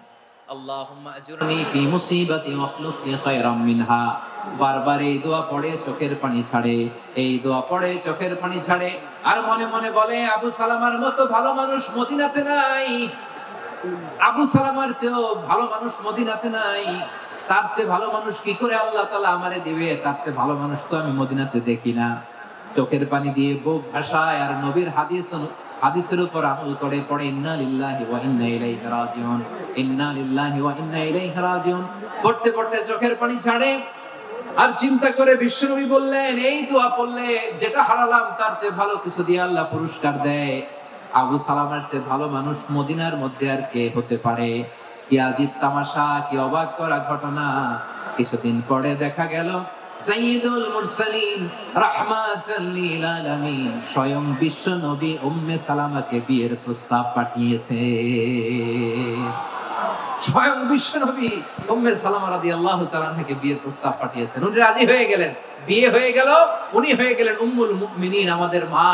Speaker 1: আল্লাহুম্মা আজুরনি ফি মুসিবাতি ওয়াখলুফ লি খায়রাম মিনহা। বারবার এই দোয়া পড়ে চোখের পানি ছাড়ে, এই দোয়া পড়ে চোখের পানি ছাড়ে, আর মনে মনে বলে আবু সালামার মতো ভালো মানুষ মদিনাতে নাই, আবু সালামার চেয়েও ভালো মানুষ মদিনাতে নাই, তার চেয়ে ভালো মানুষ কি করে আল্লাহ তাআলা আমারে দিবে, তার চেয়ে ভালো মানুষ তো আমি মদিনাতে দেখি না। চোখের পানি দিয়ে বুক ভাসায় আর নবীর হাদিসের উপর আমল করে পড়ে ইন্না লিল্লাহি ওয়া ইন্না ইলাইহি রাজিউন, ইন্না লিল্লাহি ওয়া ইন্না ইলাইহি রাজিউন। পড়তে পড়তে চোখের পানি ছাড়ে আর চিন্তা করে বিশ্বনবী বললেন, এই দোয়া পড়লে যেটা হারালাম তার চেয়ে ভালো কিছু দিয়ে আল্লাহ পুরস্কার দেয়। আবু সালামার চেয়ে ভালো মানুষ মদিনার মধ্যে আর কে হতে পারে? কি আজীব তামাশা, কি অবাক করা ঘটনা। কিছুদিন পরে দেখা গেল সাইয়্যিদুল মুরসালিন রাহমাতাল লিল আলামিন স্বয়ং বিশ্ব নবী উম্মে সালামাকে বিয়ের প্রস্তাব পাঠিয়েছে। স্বয়ং বিশ্ব নবী উম্মে সালামা রাদিয়াল্লাহু তাআলা আনহাকে বিয়ের প্রস্তাব পাঠিয়েছেন। উনি রাজি হয়ে গেলেন, বিয়ে হয়ে গেল, উনি হয়ে গেলেন উম্মুল মুমিনিন, আমাদের মা,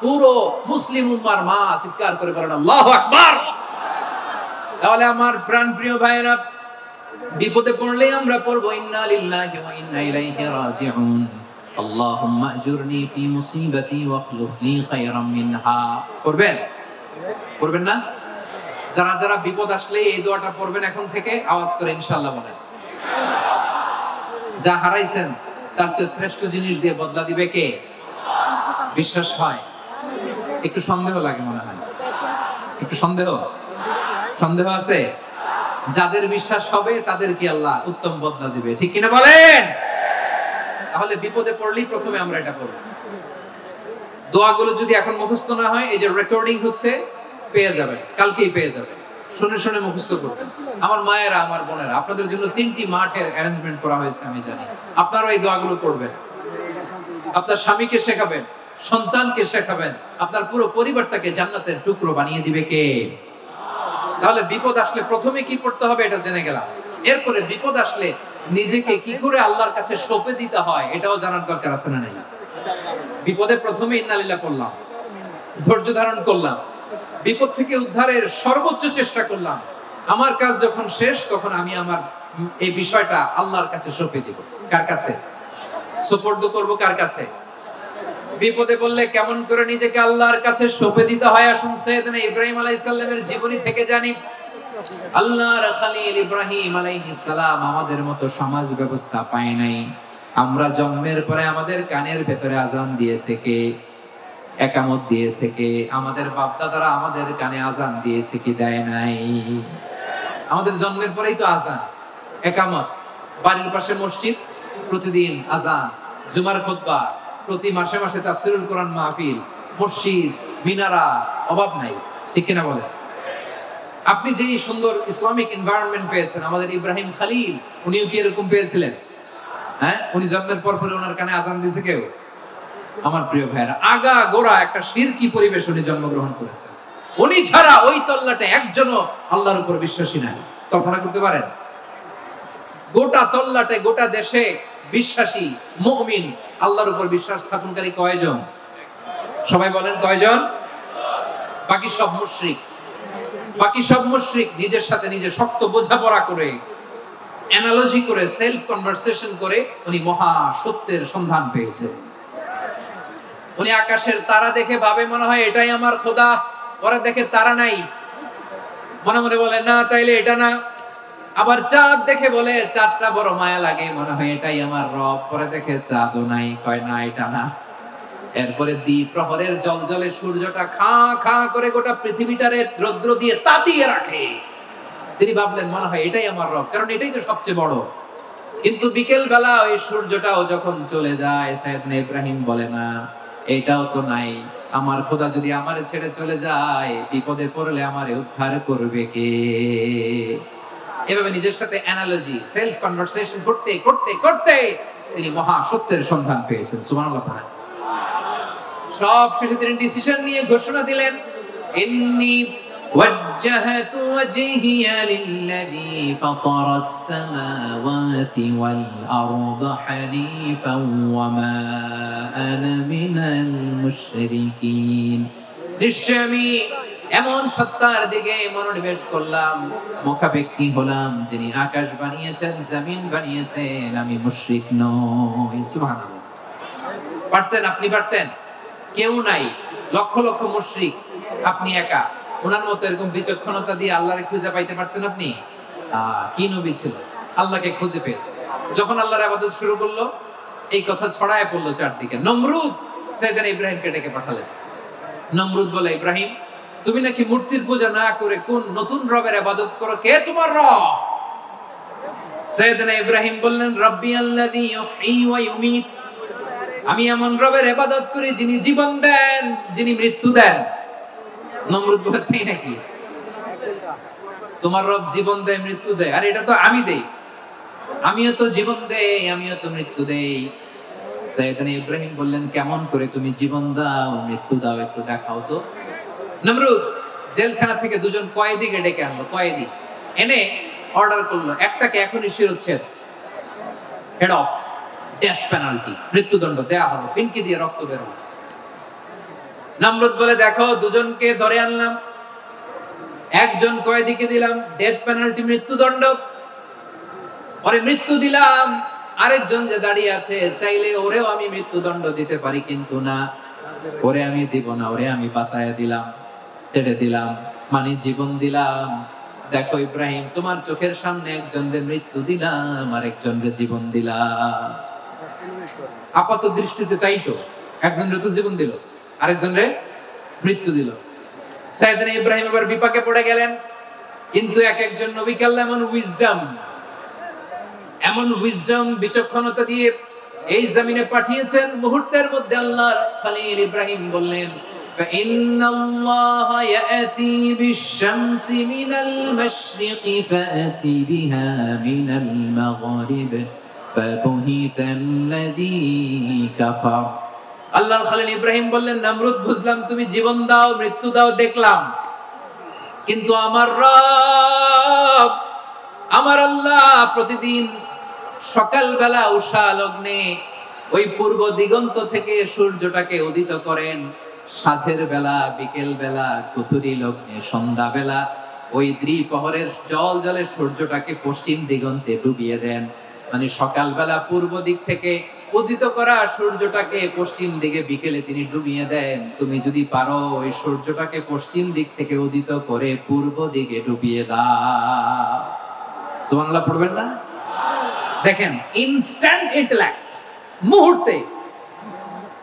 Speaker 1: পুরো মুসলিম উম্মার মা। চিৎকার করে বলেন আল্লাহু আকবার। তাহলে আমার প্রাণপ্রিয় ভাইরা, বিপদে পড়লে আমরা পড়বো ইন্না লিল্লাহি ওয়া ইন্না ইলাইহি রাজিউন, আল্লাহুম্মা আজুরনি ফি মুসিবাতি ওয়াখলুফ লি খায়রাম মিনহা। পড়বেন? পড়বেন না? যারা যারা বিপদ আসলে এই দোয়াটা পড়বেন এখন থেকে আওয়াজ করে ইনশাআল্লাহ বলেন। যা হারাইছেন তার চেয়ে শ্রেষ্ঠ জিনিস দিয়ে বদলা দিবে কে? বিশ্বাস হয়? একটু সন্দেহ লাগে মনে হয়, একটু সন্দেহ আছে? যাদের বিশ্বাস হবে তাদের কি আল্লাহ উত্তম বদলা দিবে, ঠিক কিনা বলেন? তাহলে বিপদে পড়লেই প্রথমে আমরা এটা করব। দোয়াগুলো যদি এখন মুখস্থ না হয়, এই যে রেকর্ডিং হচ্ছে, পেয়ে যাবেন, কালকেই পেয়ে যাবেন। শুনে শুনে মুখস্থ করবেন। আমার মায়েরা, আমার বোনেরা, আপনাদের জন্য 3টি মাঠের অ্যারেঞ্জমেন্ট করা হয়েছে, আমি জানি। আপনারাও এই দোয়াগুলো পড়বেন, আপনার স্বামীকে শেখাবেন, সন্তানকে শেখাবেন, আপনার পুরো পরিবারটাকে জান্নাতের টুকরো বানিয়ে দিবে কে? তাহলে বিপদ আসলে প্রথমে কি করতে হবে এটা জেনে গেলাম। এরপরে বিপদ আসলে নিজেকে কি করে আল্লাহর কাছে সঁপে দিতে হয় এটাও জানার দরকার আছে না নাই? বিপদে প্রথমে ইন্না লিল্লাহ করলাম, ধৈর্য ধারণ করলাম, বিপদ থেকে উদ্ধারের সর্বোচ্চ চেষ্টা করলাম। আমার কাজ যখন শেষ, তখন আমি আমার এই বিষয়টা আল্লাহর কাছে সঁপে দিব। কার কাছে সুপর্দ করব? কার কাছে? বিপদে বললে কেমন করে নিজেকে আল্লাহর কাছে সঁপে দিতে হয়, আসুন সাইয়েদনা ইব্রাহিম আলাইহিস সালামের জীবনী থেকে জানি। আল্লাহর খলিল ইব্রাহিম আলাইহিস সালাম আমাদের মতো সমাজ ব্যবস্থা পায় নাই। আমরা জন্মের পরে আমাদের কানের ভেতরে আজান দিয়েছে কে? একামত দিয়েছে কে? আমাদের বাপ দাদারা আমাদের কানে আজান দিয়েছে কি? দেয় নাই। আমাদের জন্মের পরেই তো আজান, একামত, বাড়ির পাশে মসজিদ, প্রতিদিন আজান, জুমার খুতবা, প্রতি মাসে মাসে তাফসীরুল কোরআন মাহফিল, মসজিদ, মিনারা, অভাব নাই, ঠিক কিনা বলেন? আপনি যে সুন্দর ইসলামিক এনভায়রনমেন্ট পেয়েছেন, আমাদের ইব্রাহিম খলিল, উনিও কি এরকম পেয়েছিলেন? হ্যাঁ, উনি জন্মের পর পরে ওনার কানে আজান দিয়েছে কেউ? আমার প্রিয় ভাইরা, আগা গোড়া একটা শিরকি পরিবেশ উনি জন্মগ্রহণ করেছেন। উনি ছাড়া ওই তল্লাটে একজনও আল্লাহর উপর বিশ্বাসী নাই। কল্পনা করতে পারেন? গোটা তল্লাটে, গোটা দেশে বিশ্বাসী মুমিন, আল্লাহর উপর বিশ্বাস স্থাপনকারী কয়জন? সবাই বলেন কয়জন? বাকি সব মুশরিক। বাকি সব মুশরিক নিজের সাথে নিজে শক্ত বোঝাপড়া করে, অ্যানালজি করে, সেলফ কনভারসেশন করে উনি মহা সত্যের সন্ধান পেয়েছে। উনি আকাশের তারা দেখে ভাবে মনে হয় এটাই আমার খোদা, পরে দেখে তারা নাই, মনে মনে বলে না তাইলে এটা না। আবার চাঁদ দেখে বলে চাঁদটা বড় মায়া লাগে, মনে হয় এটাই আমার রব, পরে দেখে চাঁদও নাই, কয় না এটা না। এরপরে দ্বীপ প্রহরের জলজলে সূর্যটা খা খা করে গোটা পৃথিবীটারে রৌদ্র দিয়ে তাতিয়ে রাখে। তিনি ভাবলেন মনে হয় এটাই আমার রব, কারণ এটাই তো সবচেয়ে বড়। কিন্তু বিকেল বেলা ওই সূর্যটাও যখন চলে যায়, সাইয়েদনা ইব্রাহিম বলে না এটাও তো নাই, আমার খোদা যদি আমারে ছেড়ে চলে যায়, বিপদে পড়লে আমারে উদ্ধার করবে কে? এভাবে নিজের সাথে অ্যানালজি, সেলফ কনভারসেশন করতে করতে করতে তিনি মহা সত্যের সন্ধান পেয়েছেন। সুবহানাল্লাহ। সব শেষে তিনি ডিসিশন নিয়ে ঘোষণা দিলেন, ইন্নী ওয়াজ্জাহাতু ওয়াজহিয়া লিল্লাযী ফাতারাস সামাওয়াতি ওয়াল আরদা হানিফান ওয়া মা আনা মিনাল মুশরিকিন। নিশ্চয় আমি এমন সত্তার দিকে মনোনিবেশ করলাম, মুখাপেক্ষী হলাম যিনি আকাশ বানিয়েছেন, জমিন বানিয়েছেন। আমি মুশরিক নই। সুবহানাল্লাহ। পারতেন? আপনি পারতেন? কেউ নাই, লক্ষ লক্ষ মুশরিক, আপনি একা। ওনার মতো এরকম বিচক্ষণতা দিয়ে আল্লাহরে খুঁজে পাইতে পারতেন আপনি? কি নবী ছিল, আল্লাহকে খুঁজে পেয়েছে। যখন আল্লাহর ইবাদত শুরু করলো, এই কথা ছড়ায় পড়লো চারদিকে। নমরুদ সাইয়েদনা ইব্রাহিমকে ডেকে পাঠালেন। নমরুদ বলে, ইব্রাহিম, তুমি নাকি মূর্তির পূজা না করে কোন নতুন রবের ইবাদত করো, কে তোমার রব? সাইয়েদনা ইব্রাহিম বললেন, রব্বি আল্লাযী ইউহয়ী ওয়া ইউমীত। আমি এমন রবের ইবাদত করি যিনি জীবন দেন, যিনি মৃত্যু দেন। নমরুদ বলে, তাই নাকি? তোমার রব জীবন দেয়, মৃত্যু দেয়, আর এটা তো আমি দেই। আমিও তো জীবন দেই, আমিও তো মৃত্যু দেই। সাইয়েদনা ইব্রাহিম বললেন, কেমন করে তুমি জীবন দাও, মৃত্যু দাও, একটু দেখাও তো। নমরুদ জেলখানা থেকে দুজন কয়েদিকে ডেকে আনলো। কয়েদি এনে অর্ডার করলো, একটাকে এখনই শিরোচ্ছেদ, হেড অফ, ডেথ পেনাল্টি, মৃত্যুদণ্ড দেয়া হলো, ফিনকি দিয়ে রক্ত বের হলো। নমরুদ বলে, দেখো, দুজনকে ধরে আনলাম, একজন কয়েদিকে দিলাম ডেথ পেনাল্টি, মৃত্যুদণ্ড, ওরে মৃত্যু দিলাম। আরেকজন যে দাঁড়িয়ে আছে, চাইলে ওরেও আমি মৃত্যুদণ্ড দিতে পারি, কিন্তু না, ওরে আমি দিব না, ওরে আমি বাঁচায়া দিলাম, ছেড়ে দিলাম, মানে জীবন দিলাম। দেখো ইব্রাহিম, তোমার চোখের সামনে একজনের মৃত্যু দিলাম, আর একজনের জীবন দিলাম। আপাত দৃষ্টিতে তাই তো, একজনের তো জীবন দিল, আরেকজনের মৃত্যু দিল। সাইয়েদনা ইব্রাহিম এবার বিপাকে পড়ে গেলেন। কিন্তু এক একজন নবীকে আল্লাহ এমন উইজডম বিচক্ষণতা দিয়ে এই জমিনে পাঠিয়েছেন। মুহূর্তের মধ্যে আল্লাহর খলিল ইব্রাহিম বললেন, ফাইন্নাল্লাহা ইয়াতি বিশ-শামসি মিনাল মাশরিকি ফাতি বিহা মিনাল মাগরিব ফাবুহিতাল্লাযী কাফার। আল্লাহর খলিল ইব্রাহিম বললেন, নমরুদ, বুঝলাম তুমি জীবন দাও, মৃত্যু দাও, দেখলাম, কিন্তু আমার রব, আমার আল্লাহ প্রতিদিন সকালবেলা উষা লগ্নে ওই পূর্ব দিগন্ত থেকে সূর্যটাকে উদিত করেন, সাঁঝের বেলা, বিকেল বেলা, কুথুরি লগ্নে, সন্ধ্যা বেলা ওই দ্বিপ্রহরের জল জলে সূর্যটাকে পশ্চিম দিগন্তে ডুবিয়ে দেন। মানে সকালবেলা পূর্ব দিক থেকে উদিত করা সূর্যটাকে পশ্চিম দিকে বিকেলে তিনি ডুবিয়ে দেন। তুমি যদি পারো ওই সূর্যটাকে পশ্চিম দিক থেকে উদিত করে পূর্ব দিকে ডুবিয়ে দাও। সুবহানাল্লাহ পড়বেন না? দেখেন, ইনস্ট্যান্ট ইন্টেলেক্ট, মুহূর্তে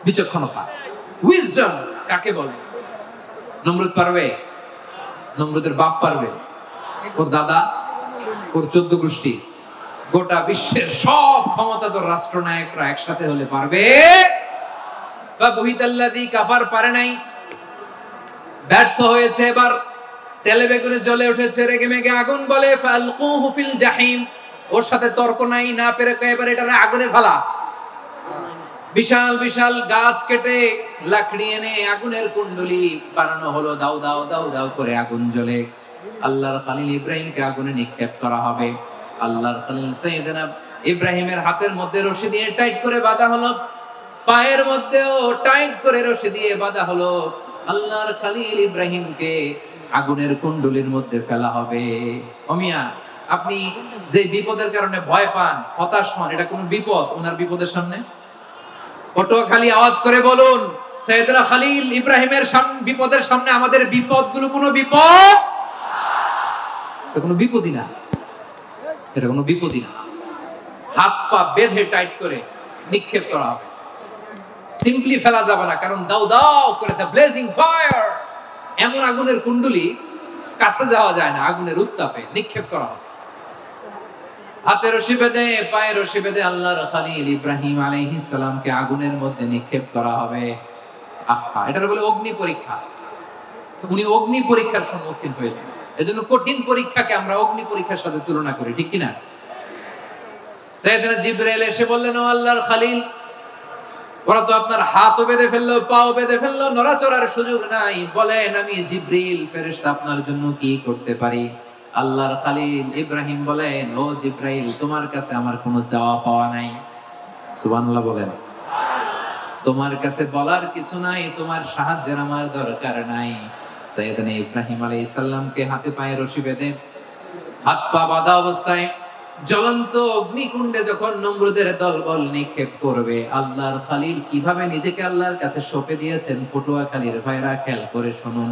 Speaker 1: বিচক্ষণতা, উইজডম কাকে বলে? নমরুদ পারবে? নমরুদের বাপ পারবে? ওর দাদা, ওর 14 গোষ্ঠী, গোটা বিশ্বের সব ক্ষমতাধর রাষ্ট্রনায়করা একসাথে হলে পারবে? ফাবুহিতাল্লাযী কাফার পারে নাই, ব্যর্থ হয়েছে। এবার তেলে বেগুনে জ্বলে উঠেছে, রেগে মেগে আগুন বলে, ফালকুহু ফিল জাহিম। ওর সাথে তর্ক নাই, না পেরে এবার এটারে আগুনে ফেলা। বিশাল বিশাল গাছ কেটে লাকড়ি এনে আগুনের কুণ্ডলি বানানো হলো, দাও দাও দাও দাও করে আগুন জ্বলে। আল্লাহর খলিল ইব্রাহিমকে আগুনে নিক্ষেপ করা হবে। আল্লাহর খলিল সাইয়েদনা ইব্রাহিমের হাতের মধ্যে রশি দিয়ে টাইট করে বাঁধা হলো, পায়ের মধ্যেও টাইট করে রশি দিয়ে বাঁধা হলো। আল্লাহর খলিল ইব্রাহিমকে আগুনের কুণ্ডলির মধ্যে ফেলা হবে। ওমিয়া, আপনি যে বিপদের কারণে ভয় পান, হতাশ হন, এটা কোন বিপদ ওনার বিপদের সামনে? ওটো খালি আওয়াজ করে বলুন, সাইয়েদনা খলিল ইব্রাহিমের বিপদের সামনে আমাদের বিপদগুলো কোনো বিপদ? এটা কোনো বিপদই না, এটা কোনো বিপদই না। হাত পা বেঁধে টাইট করে নিক্ষেপ করা হবে, সিম্পলি ফেলা যাবে না, কারণ দাও দাও করে দ্য ব্লেজিং ফায়ার, এমন আগুনের কুণ্ডলি, কাছে যাওয়া যায় না, আগুনের উত্তাপে নিক্ষেপ করা হবে। হাতে রশি বেঁধে, পায়ে রশি বেঁধে আল্লাহর খলিল ইব্রাহিম আলাইহিস সালামকে আগুনের মধ্যে নিক্ষেপ করা হবে। আহা, এটার বলে অগ্নি পরীক্ষা। উনি অগ্নি পরীক্ষার সম্মুখীন হয়েছেন। এজন্য কঠিন পরীক্ষাকে আমরা অগ্নি পরীক্ষার সাথে তুলনা করি, ঠিক কিনা? সাইয়েদনা জিবরাইল এসে বললেন, ও আল্লাহর খলিল, ওরা তো আপনার হাতও বেঁধে ফেললো, পাও বেঁধে ফেললো, নড়াচড়ার সুযোগ নাই, বলেন আমি জিবরিল ফেরেশতা আপনার জন্য কি করতে পারি? আল্লাহর খলিল ইব্রাহিম বলেন, ও জিবরাইল, তোমার কাছে আমার কোনো চাওয়া পাওয়া নাই। সুবহানাল্লাহ বলেন। তোমার কাছে বলার কিছু নাই, তোমার সাহায্যের আমার দরকার নাই। সাইয়েদনা ইব্রাহিম আলাইহিস সালামকে হাতে পায়ে রশি বেঁধে হাত পা বাঁধা অবস্থায় জ্বলন্ত অগ্নিকুণ্ডে যখন নমরুদের দলবল নিক্ষেপ করবে, আল্লাহর খলিল কিভাবে নিজেকে আল্লাহর কাছে সঁপে দিয়েছেন পটুয়াখালীর ভাইরা খেয়াল করে শুনুন।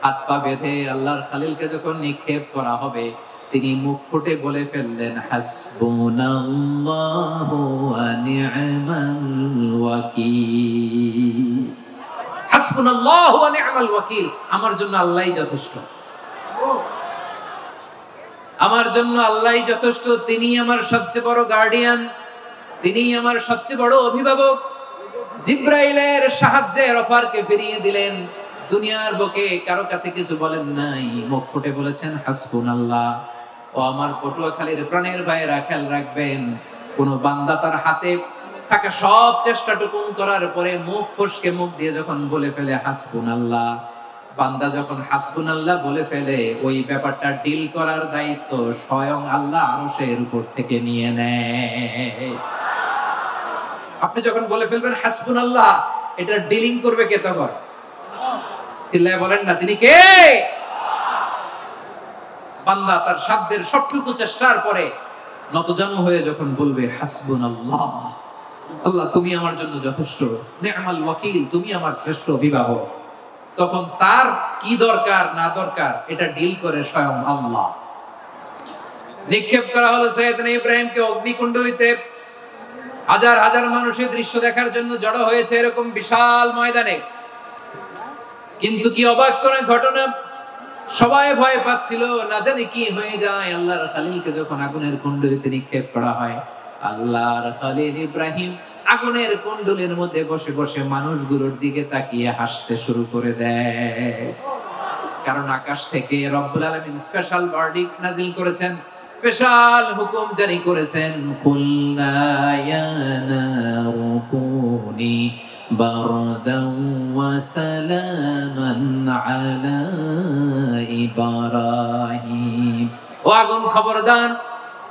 Speaker 1: হাত পা বেঁধে আল্লাহর খলিলকে যখন নিক্ষেপ করা হবে, তিনি মুখ ফুটে বলে ফেললেন, হাসবুনাল্লাহু ওয়া নি'মাল ওয়াকিল। হাসবুনাল্লাহু ওয়া নি'মাল ওয়াকিল, আমার জন্য আল্লাহই যথেষ্ট, আমার জন্য আল্লাহই যথেষ্ট। তিনি আমার সবচেয়ে বড় গার্ডিয়ান, তিনি আমার সবচেয়ে বড় অভিভাবক। জিব্রাইলের সাহায্যে অফারকে ফিরিয়ে দিলেন, দুনিয়ার বুকে কারো কাছে কিছু বলেন নাই, মুখ ফুটে বলেছেন হাসবুনাল্লাহ। ও আমার পটুয়াখালীর প্রাণের ভাইয়েরা, খেয়াল রাখবেন, কোন বান্দা তার হাতে থাকা সব চেষ্টাটুকুন করার পরে মুখ ফসকে মুখ দিয়ে যখন বলে ফেলে হাসবুনাল্লাহ, বান্দা যখন হাসবুনাল্লাহ বলে ফেলে, ওই ব্যাপারটা ডিল করার দায়িত্ব স্বয়ং আল্লাহ আরশের উপর থেকে নিয়ে নেয়। আপনি যখন বলে ফেলবেন হাসবুনাল্লাহ, এটা ডিলিং করবে কে তখন? চিল্লায় বলেন না, তিনি কে? বান্দা তার সাধ্যের সবটুকু চেষ্টার পরে নতজানু হয়ে যখন বলবে হাসবুনাল্লাহ, আল্লাহ তুমি আমার জন্য যথেষ্ট, নি'মাল ওয়াকিল, তুমি আমার শ্রেষ্ঠ অভিভাবক, তখন তার কি দরকার না দরকার এটা ডিল করে স্বয়ং আল্লাহ। নিক্ষেপ করা হলো সাইয়েদনা ইব্রাহিমকে অগ্নিকুণ্ডলিতে। হাজার হাজার মানুষের দৃশ্য দেখার জন্য জড়ো হয়েছে এরকম বিশাল ময়দানে। কিন্তু কি অবাক করা ঘটনা, সবাই ভয় পাচ্ছিল, না জানি কি হয়ে যায়। আল্লাহর খলিলকে যখন আগুনের কুণ্ডলিতে নিক্ষেপ করা হয়, আল্লাহর খলিল ইব্রাহিম আগুনের কুণ্ডলের মধ্যে বসে বসে মানুষগুলোর দিকে তাকিয়ে হাসতে শুরু করে দেয়। কারণ আকাশ থেকে রব্বুল আলামিন স্পেশাল ভার্ডিক্ট নাজিল করেছেন, স্পেশাল হুকুম জারি করেছেন, কুল্লা ইয়া নারু কুনি বারদান ওয়া সালামান আলা ইব্রাহিম। ও আগুন, খবরদার,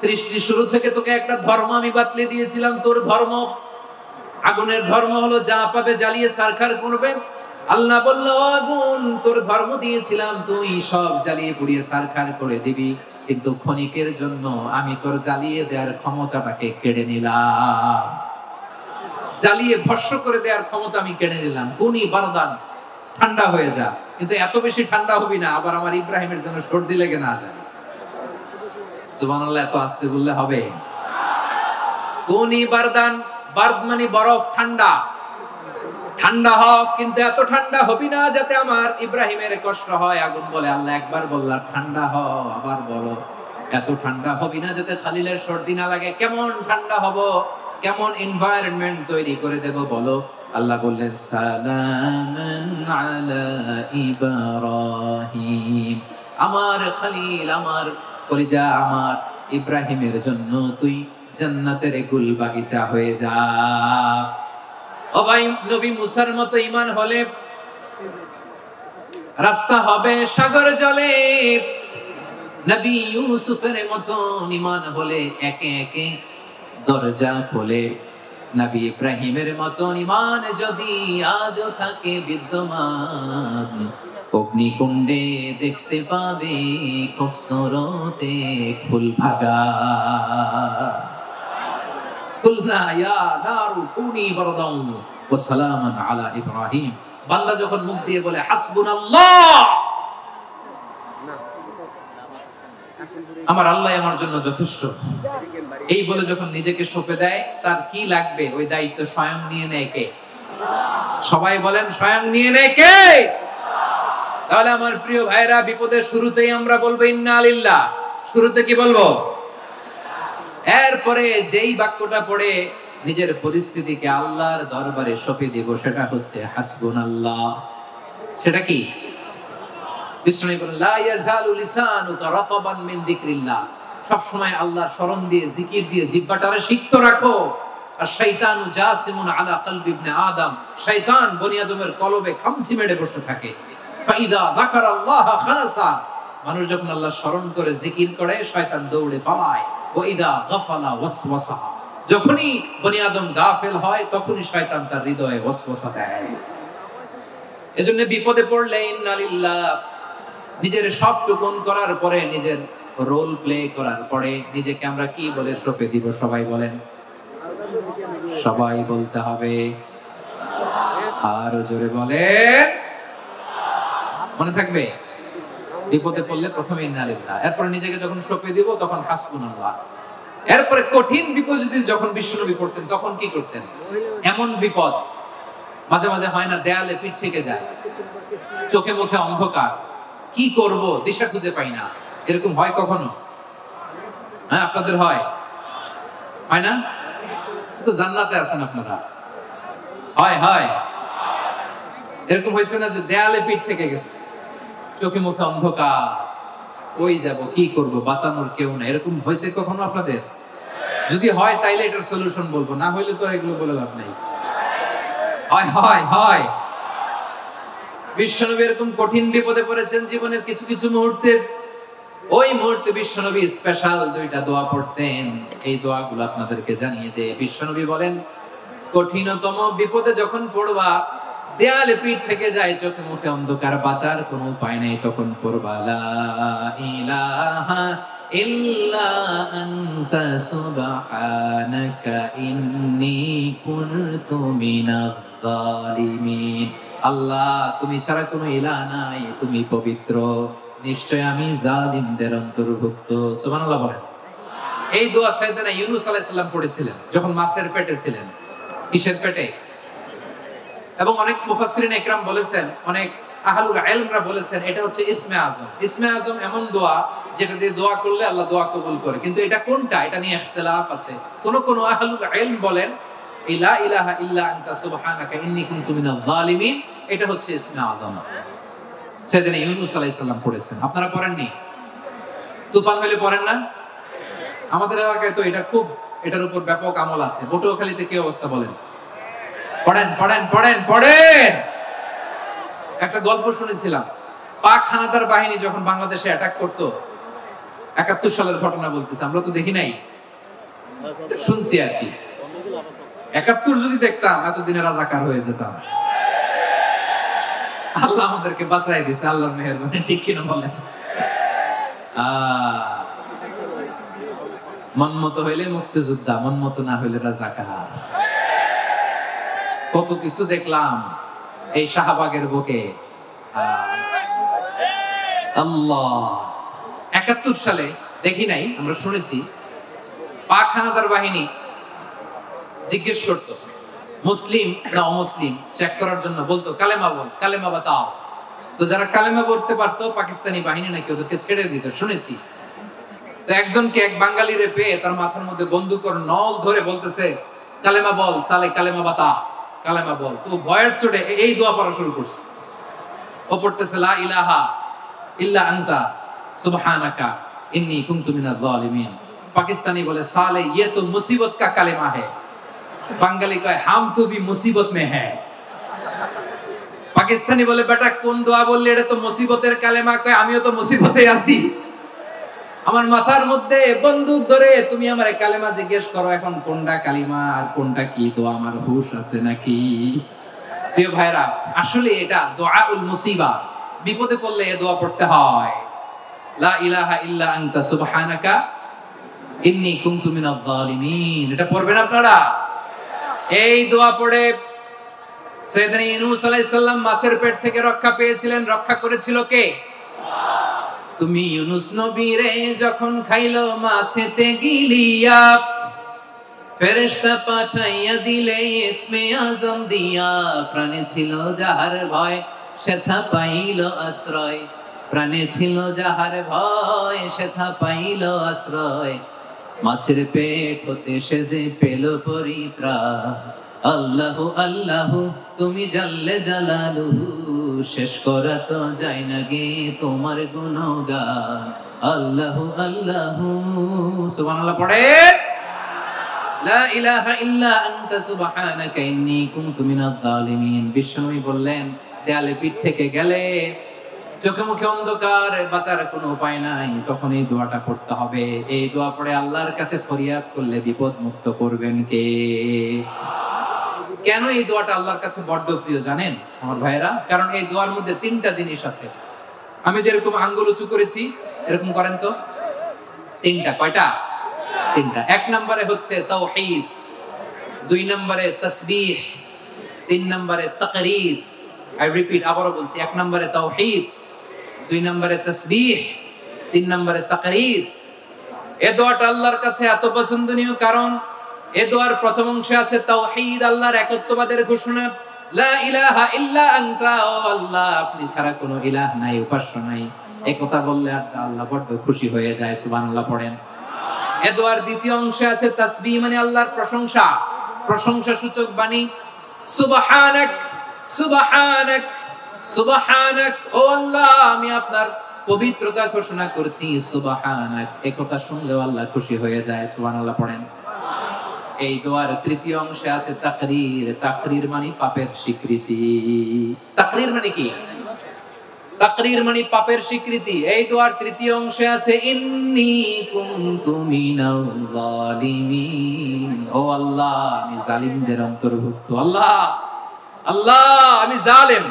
Speaker 1: সৃষ্টির শুরু থেকে তোকে একটা ধর্ম আমি বাতলে দিয়েছিলাম, তোর ধর্ম। আগুনের ধর্ম হলো যা পাবে জ্বালিয়ে সারখার করবে। আল্লাহ বলল, আগুন, তোর ধর্ম দিয়েছিলাম, তুই সব জ্বালিয়ে পুড়িয়ে সারখার করে দিবি, কিন্তু ক্ষণিকের জন্য আমি তোর জ্বালিয়ে দেওয়ার ক্ষমতাটাকে কেড়ে নিলাম, জ্বালিয়ে ভস্ম করে দেওয়ার ক্ষমতা আমি কেড়ে নিলাম। কুনি বারদান, ঠান্ডা হয়ে যা, কিন্তু এত বেশি ঠান্ডা হবি না আবার আমার ইব্রাহিমের জন্য সর্দি লেগে না যায়। সুবহানাল্লাহ, এত আস্তে বললে হবে? কুনি বারদান, বারদ মানে বরফ, ঠান্ডা, ঠান্ডা হোক, কিন্তু এত ঠান্ডা হবি না যাতে আমার ইব্রাহিমের কষ্ট হয়। আগুন বলে, আল্লাহ একবার বললা ঠান্ডা হও, আবার বলো এত ঠান্ডা হবি না যাতে খালিলের সর্দি না লাগে। কেমন ঠান্ডা হব, কেমন এনভায়রনমেন্ট তৈরি করে দেব বলো? আল্লাহ বললেন, সালামান আলা ইব্রাহিম, আমার খলিল, আমার কলিজা, আমার ইব্রাহিমের জন্য তুই জান্নাতের গুল বাগিচা হয়ে যা। ও ভাই, নবী মুসার মতো ঈমান হলে রাস্তা হবে সাগর জলে, নবী ইউসুফের মতো ঈমান হলে একে একে দরজা খোলে। নবী ইব্রাহিমের মতো ঈমান যদি আজও থাকে বিদ্যমান, অগ্নিকুণ্ডে দেখতে পাবে খুবসুরত এক ফুল ভাগা। কুলনা ইয়া নারু কুনি বারদান ওয়া সালামান আলা ইব্রাহিম। বান্দা যখন মুখ দিয়ে বলে হাসবুনাল্লাহ, আমার আল্লাহ আমার জন্য যথেষ্ট, এই বলে যখন নিজেকে সঁপে দেয়, তার কি লাগবে ওই দায়িত্ব স্বয়ং নিয়ে নেয় কে? সবাই বলেন, স্বয়ং নিয়ে নেয় কে? তাহলে আমার প্রিয় ভাইরা, বিপদের শুরুতেই আমরা বলবো ইন্না লিল্লাহ। শুরুতে কি বলবো? এরপরে যেই বাক্যটা পড়ে নিজের পরিস্থিতিকে আল্লাহর দরবারে সঁপে দিব, সেটা হচ্ছে হাসবুনাল্লাহ। সেটা কি? বিষ্ণু বলেন, লা ইয়াজালু লিসানুকা রাতাবান মিন যিকরিল্লাহ, সব সময় আল্লাহর স্মরণ দিয়ে, জিকির দিয়ে জিহ্বাটারে সিক্ত রাখো। আর শয়তানু জাসিমুন আলা কলবি ইবনে আদম, শয়তান বনি আদমের কলবে খামচি মেরে বসে থাকে। ফাইদা যাকারাল্লাহ খালাসা, মানুষ যখন আল্লাহর স্মরণ করে জিকির করে, শয়তান দৌড়ে পালায়। ওয়া ইদা গাফালা ওয়াসওয়াসা, যখনই বনি আদম গাফেল হয়, তখনই শয়তান তার হৃদয়ে ওয়াসওয়াসা দেয়। এজন্য বিপদে পড়লে ইন্না লিল্লাহ, নিজের সব টুকুন করার পরে, নিজের রোল প্লে করার পরে নিজেকে আমরা কি বলে সঁপে দিব? সবাই বলেন, সবাই বলতে হবে। আরো জোরে বলেন, মনে থাকবে? বিপদে পড়লে প্রথমে ইন্না লিল্লাহ, এরপরে নিজেকে যখন সঁপে দিব তখন হাসবুনাল্লাহ। এরপরে কঠিন বিপদ যখন বিশ্বনবী পড়তেন তখন কি করতেন? এমন বিপদ মাঝে মাঝে হয় না, দেয়ালে পিঠ থেকে যায়, চোখে মুখে অন্ধকার, কি করব দিশা খুঁজে পাই না, এরকম হয় কখনো? হ্যাঁ, আপনাদের হয়? হয় না? তো জান্নাতে আছেন আপনারা। হয় হয় এরকম হয়েছে না যে দেয়ালে পিঠ থেকে গেছে, চোখে মুখে অন্ধকার, কই যাব, কি করব, বাঁচানোর কেউ না, এরকম হয়েছে কখনো আপনাদের? যদি হয় তাইলে এটার সলিউশন বলবো, না হইলে তো এগুলো বলে লাভ নাই। হয় হয় হয় বিশ্বনবী এরকম কঠিন বিপদে পড়েছেন জীবনের কিছু কিছু মুহূর্তে। ওই মুহূর্তে বিশ্বনবী স্পেশাল দুইটা দোয়া পড়তেন। এই দোয়াগুলো আপনাদেরকে জানিয়ে দেয়। বিশ্বনবী বলেন, কঠিনতম বিপদে যখন পড়বা, দেয়ালে পিঠ থেকে যায়, চোখে মুখে অন্ধকার, বাঁচার কোনো উপায় নেই, তখন পড়বা লা ইলাহা ইল্লা আনতা সুবহানাকা ইন্নী কুনতু মিনাজ জালিমিন। আল্লাহ, তুমি ছাড়া কোনো ইলাহ নাই, তুমি পবিত্র, নিশ্চয় আমি জালিমদের অন্তর্ভুক্ত। সুবহানাল্লাহ বলেন। এই দোয়া সাইয়েদনা ইউনূস আলাইহিস সালাম পড়েছিলেন যখন মাছের পেটে ছিলেন। কিসের পেটে? এবং অনেক মুফাসসিরিন ইকরাম বলেছেন, অনেক আহলুল ইলমরা বলেছেন, এটা হচ্ছে ইসমে আজম। ইসমে আজম এমন দোয়া যেটা দিয়ে দোয়া করলে আল্লাহ দোয়া কবুল করে, কিন্তু এটা কোনটা, এটা নিয়ে ইখতিলাফ আছে। কোন কোন আহলুল ইলম বলেন লা ইলাহা ইল্লা আনতা সুবহানাকা ইন্নী কুনতু মিনাজ জালিমিন, এটা হচ্ছে ইসমে আজম। সাইয়েদনা ইউনূস আলাইহিস সালাম পড়েছেন, আপনারা পড়েননি? তুফান হইলে পড়েন না? আমাদের এলাকায় তো এটা খুব, এটার উপর ব্যাপক আমল আছে। পটুয়াখালীতে কি অবস্থা বলেন? পড়েন পড়েন পড়েন পড়েন। একটা গল্প শুনেছিলাম, পাক হানাদার বাহিনী যখন বাংলাদেশে অ্যাটাক করতো, ৭১ সালের ঘটনা বলতেছে, আমরা তো দেখি নাই, শুনছি আর কি। ৭১ যদি দেখতাম এতদিনে রাজাকার হয়ে যেতাম। আল্লাহ আমাদেরকে বাঁচাই দিয়েছে, আল্লাহর মেহেরবানি, ঠিক কিনা বলেন? মন মতো হইলে মুক্তিযোদ্ধা, মন মতো না হইলে রাজাকার। কত কিছু দেখলাম এই শাহবাগের বুকে। আল্লাহ, ৭১ সালে দেখি নাই, আমরা শুনেছি, পাক হানাদার বাহিনী জিজ্ঞেস করতো মুসলিম না অমুসলিম চেক করার জন্য, বলতো কালেমা বল, কালেমা বাতাও। তো যারা কালেমা পড়তে পারতো পাকিস্তানি বাহিনী নাকি ওদেরকে ছেড়ে দিত, শুনেছি। তো একজনকে, এক বাঙালিরে পেয়ে তার মাথার মধ্যে বন্দুকের নল ধরে বলতেছে, কালেমা বল সালে, কালেমা বাতা, কালেমা বল। তো ভয়ের চোটে এই দোয়া পড়া শুরু করছে। ও পড়তেছে লা ইলাহা ইল্লা আনতা সুবহানাকা ইন্নী কুনতু মিনাজ জালিমিন। পাকিস্তানি বলে সালে ये तो मुसीबत का कलेमा है। বাঙালি কয় হাম তো ভি মুসিবত মে হ্যায়। পাকিস্তানি বলে বেটা কোন দোয়া বললি, এটা তো মুসিবতের কালেমা। কয় আমিও তো মুসিবতে আছি, আমার মাথার মধ্যে বন্দুক ধরে তুমি আমারে কালেমা জিজ্ঞেস করো, এখন কোনটা কালিমা আর কোনটা কি, তো আমার হুঁশ আছে নাকি? প্রিয় ভাইরা, আসলে এটা দুআউল মুসিবা, বিপদে পড়লে এই দোয়া পড়তে হয়, লা ইলাহা ইল্লা আনতা সুবহানাকা ইন্নী কুনতু মিনাজ জালিমিন। এটা পড়বেন আপনারা। এই দোয়া পড়ে সাইয়েদনা ইউনূস আলাইহিস সালাম মাছের পেট থেকে রক্ষা পেয়েছিলেন। রক্ষা করেছিল কে? তুমি ইউনূস নবীরে যখন খাইলো মাছেতে গিলিয়া, ফেরেশতা পাঠাইয়া দিলে ইসমে আজম দিয়া। প্রাণে ছিল যাহার ভয় সেথা পাইল আশ্রয়, প্রাণে ছিল যাহার ভয় সেথা পাইল আশ্রয়। মাছের পেট হতে সে যে পেল পরিত্রাণ। আল্লাহু আল্লাহু তুমি জাল্লে জালালুহু, শেষ করা তো যায় না গে তোমার গুণগান। আল্লাহু আল্লাহু, সুবহানাল্লাহ পড়ে, লা ইলাহা ইল্লা আনতা সুবহানাকা ইন্নী কুনতু মিনাজ জালিমিন। বিশ্বনবী বললেন, দেয়ালে পিঠ থেকে গেলে, চোখে মুখে অন্ধকার, বাঁচার কোনো উপায় নাই, তখন এই দোয়াটা পড়তে হবে। এই দোয়া পড়ে আল্লাহর কাছে ফরিয়াদ করলে বিপদ মুক্ত করবেন কে? কেন এই দোয়াটা আল্লাহর কাছে বড্ড প্রিয় জানেন আমার ভাইয়েরা? কারণ এই দোয়ার মধ্যে 3টা জিনিস আছে। আমি যেরকম আঙ্গুল উঁচু করেছি এরকম করেন তো। তিনটা, কয়টা? তিনটা। এক নম্বরে হচ্ছে তাওহীদ, দুই নম্বরে তাসবিহ, তিন নম্বরে তাকরীর। আই রিপিট, আবারও বলছি, এক নম্বরে তাওহীদ, দুই নম্বরে তাসবিহ, তিন নম্বরে তাকরীর। এ দোয়াটা আল্লাহর কাছে এত পছন্দনীয় কারণ এ দোয়ার প্রথম অংশে আছে তাওহীদ, আল্লাহর একত্ববাদের ঘোষণা। লা ইলাহা ইল্লা আনতা, ও আল্লাহ আপনি ছাড়া কোনো ইলাহ নাই, উপাস্য নাই। এই কথা বললে আল্লাহ বড় খুশি হয়ে যায়, সুবহানাল্লাহ পড়েন। এ দোয়ার দ্বিতীয় অংশে আছে তাসবিহ, মানে আল্লাহর প্রশংসা, প্রশংসা সূচক বাণী। সুবহানাক সুবহানাক সুবহানাক, ও আল্লাহ আমি আপনার পবিত্রতা ঘোষণা করছি, সুবহানাক। এই কথা শুনলেও আল্লাহ খুশি হয়ে যায়, সুবহানাল্লাহ পড়েন। এই দোয়ার তৃতীয় অংশে আছে তাকরীর, তাকরীর মানে পাপের স্বীকৃতি। তাকরীর মানে কি? তাকরীর মানে পাপের স্বীকৃতি। এই দোয়ার তৃতীয় অংশে আছে ইন্নী কুনতু মিনাল যালিমিন, ও আল্লাহ আমি জালিমদের অন্তর্ভুক্ত। আল্লাহ আল্লাহ আমি জালেম,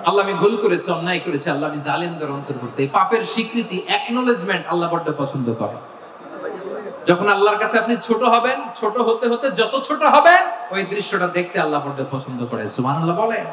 Speaker 1: আল্লাহ আমি ভুল করেছি, অন্যায় করেছি, আল্লাহ আমি জালিমদের অন্তর্ভুক্ত। এই পাপের স্বীকৃতি, অ্যাকনলেজমেন্ট আল্লাহ বড় পছন্দ করে। যখন আল্লাহর কাছে আপনি ছোট হবেন, ছোট হতে হতে যত ছোট হবেন ওই দৃশ্যটা দেখতে আল্লাহ বড় পছন্দ করে, সুবহানাল্লাহ বলেন।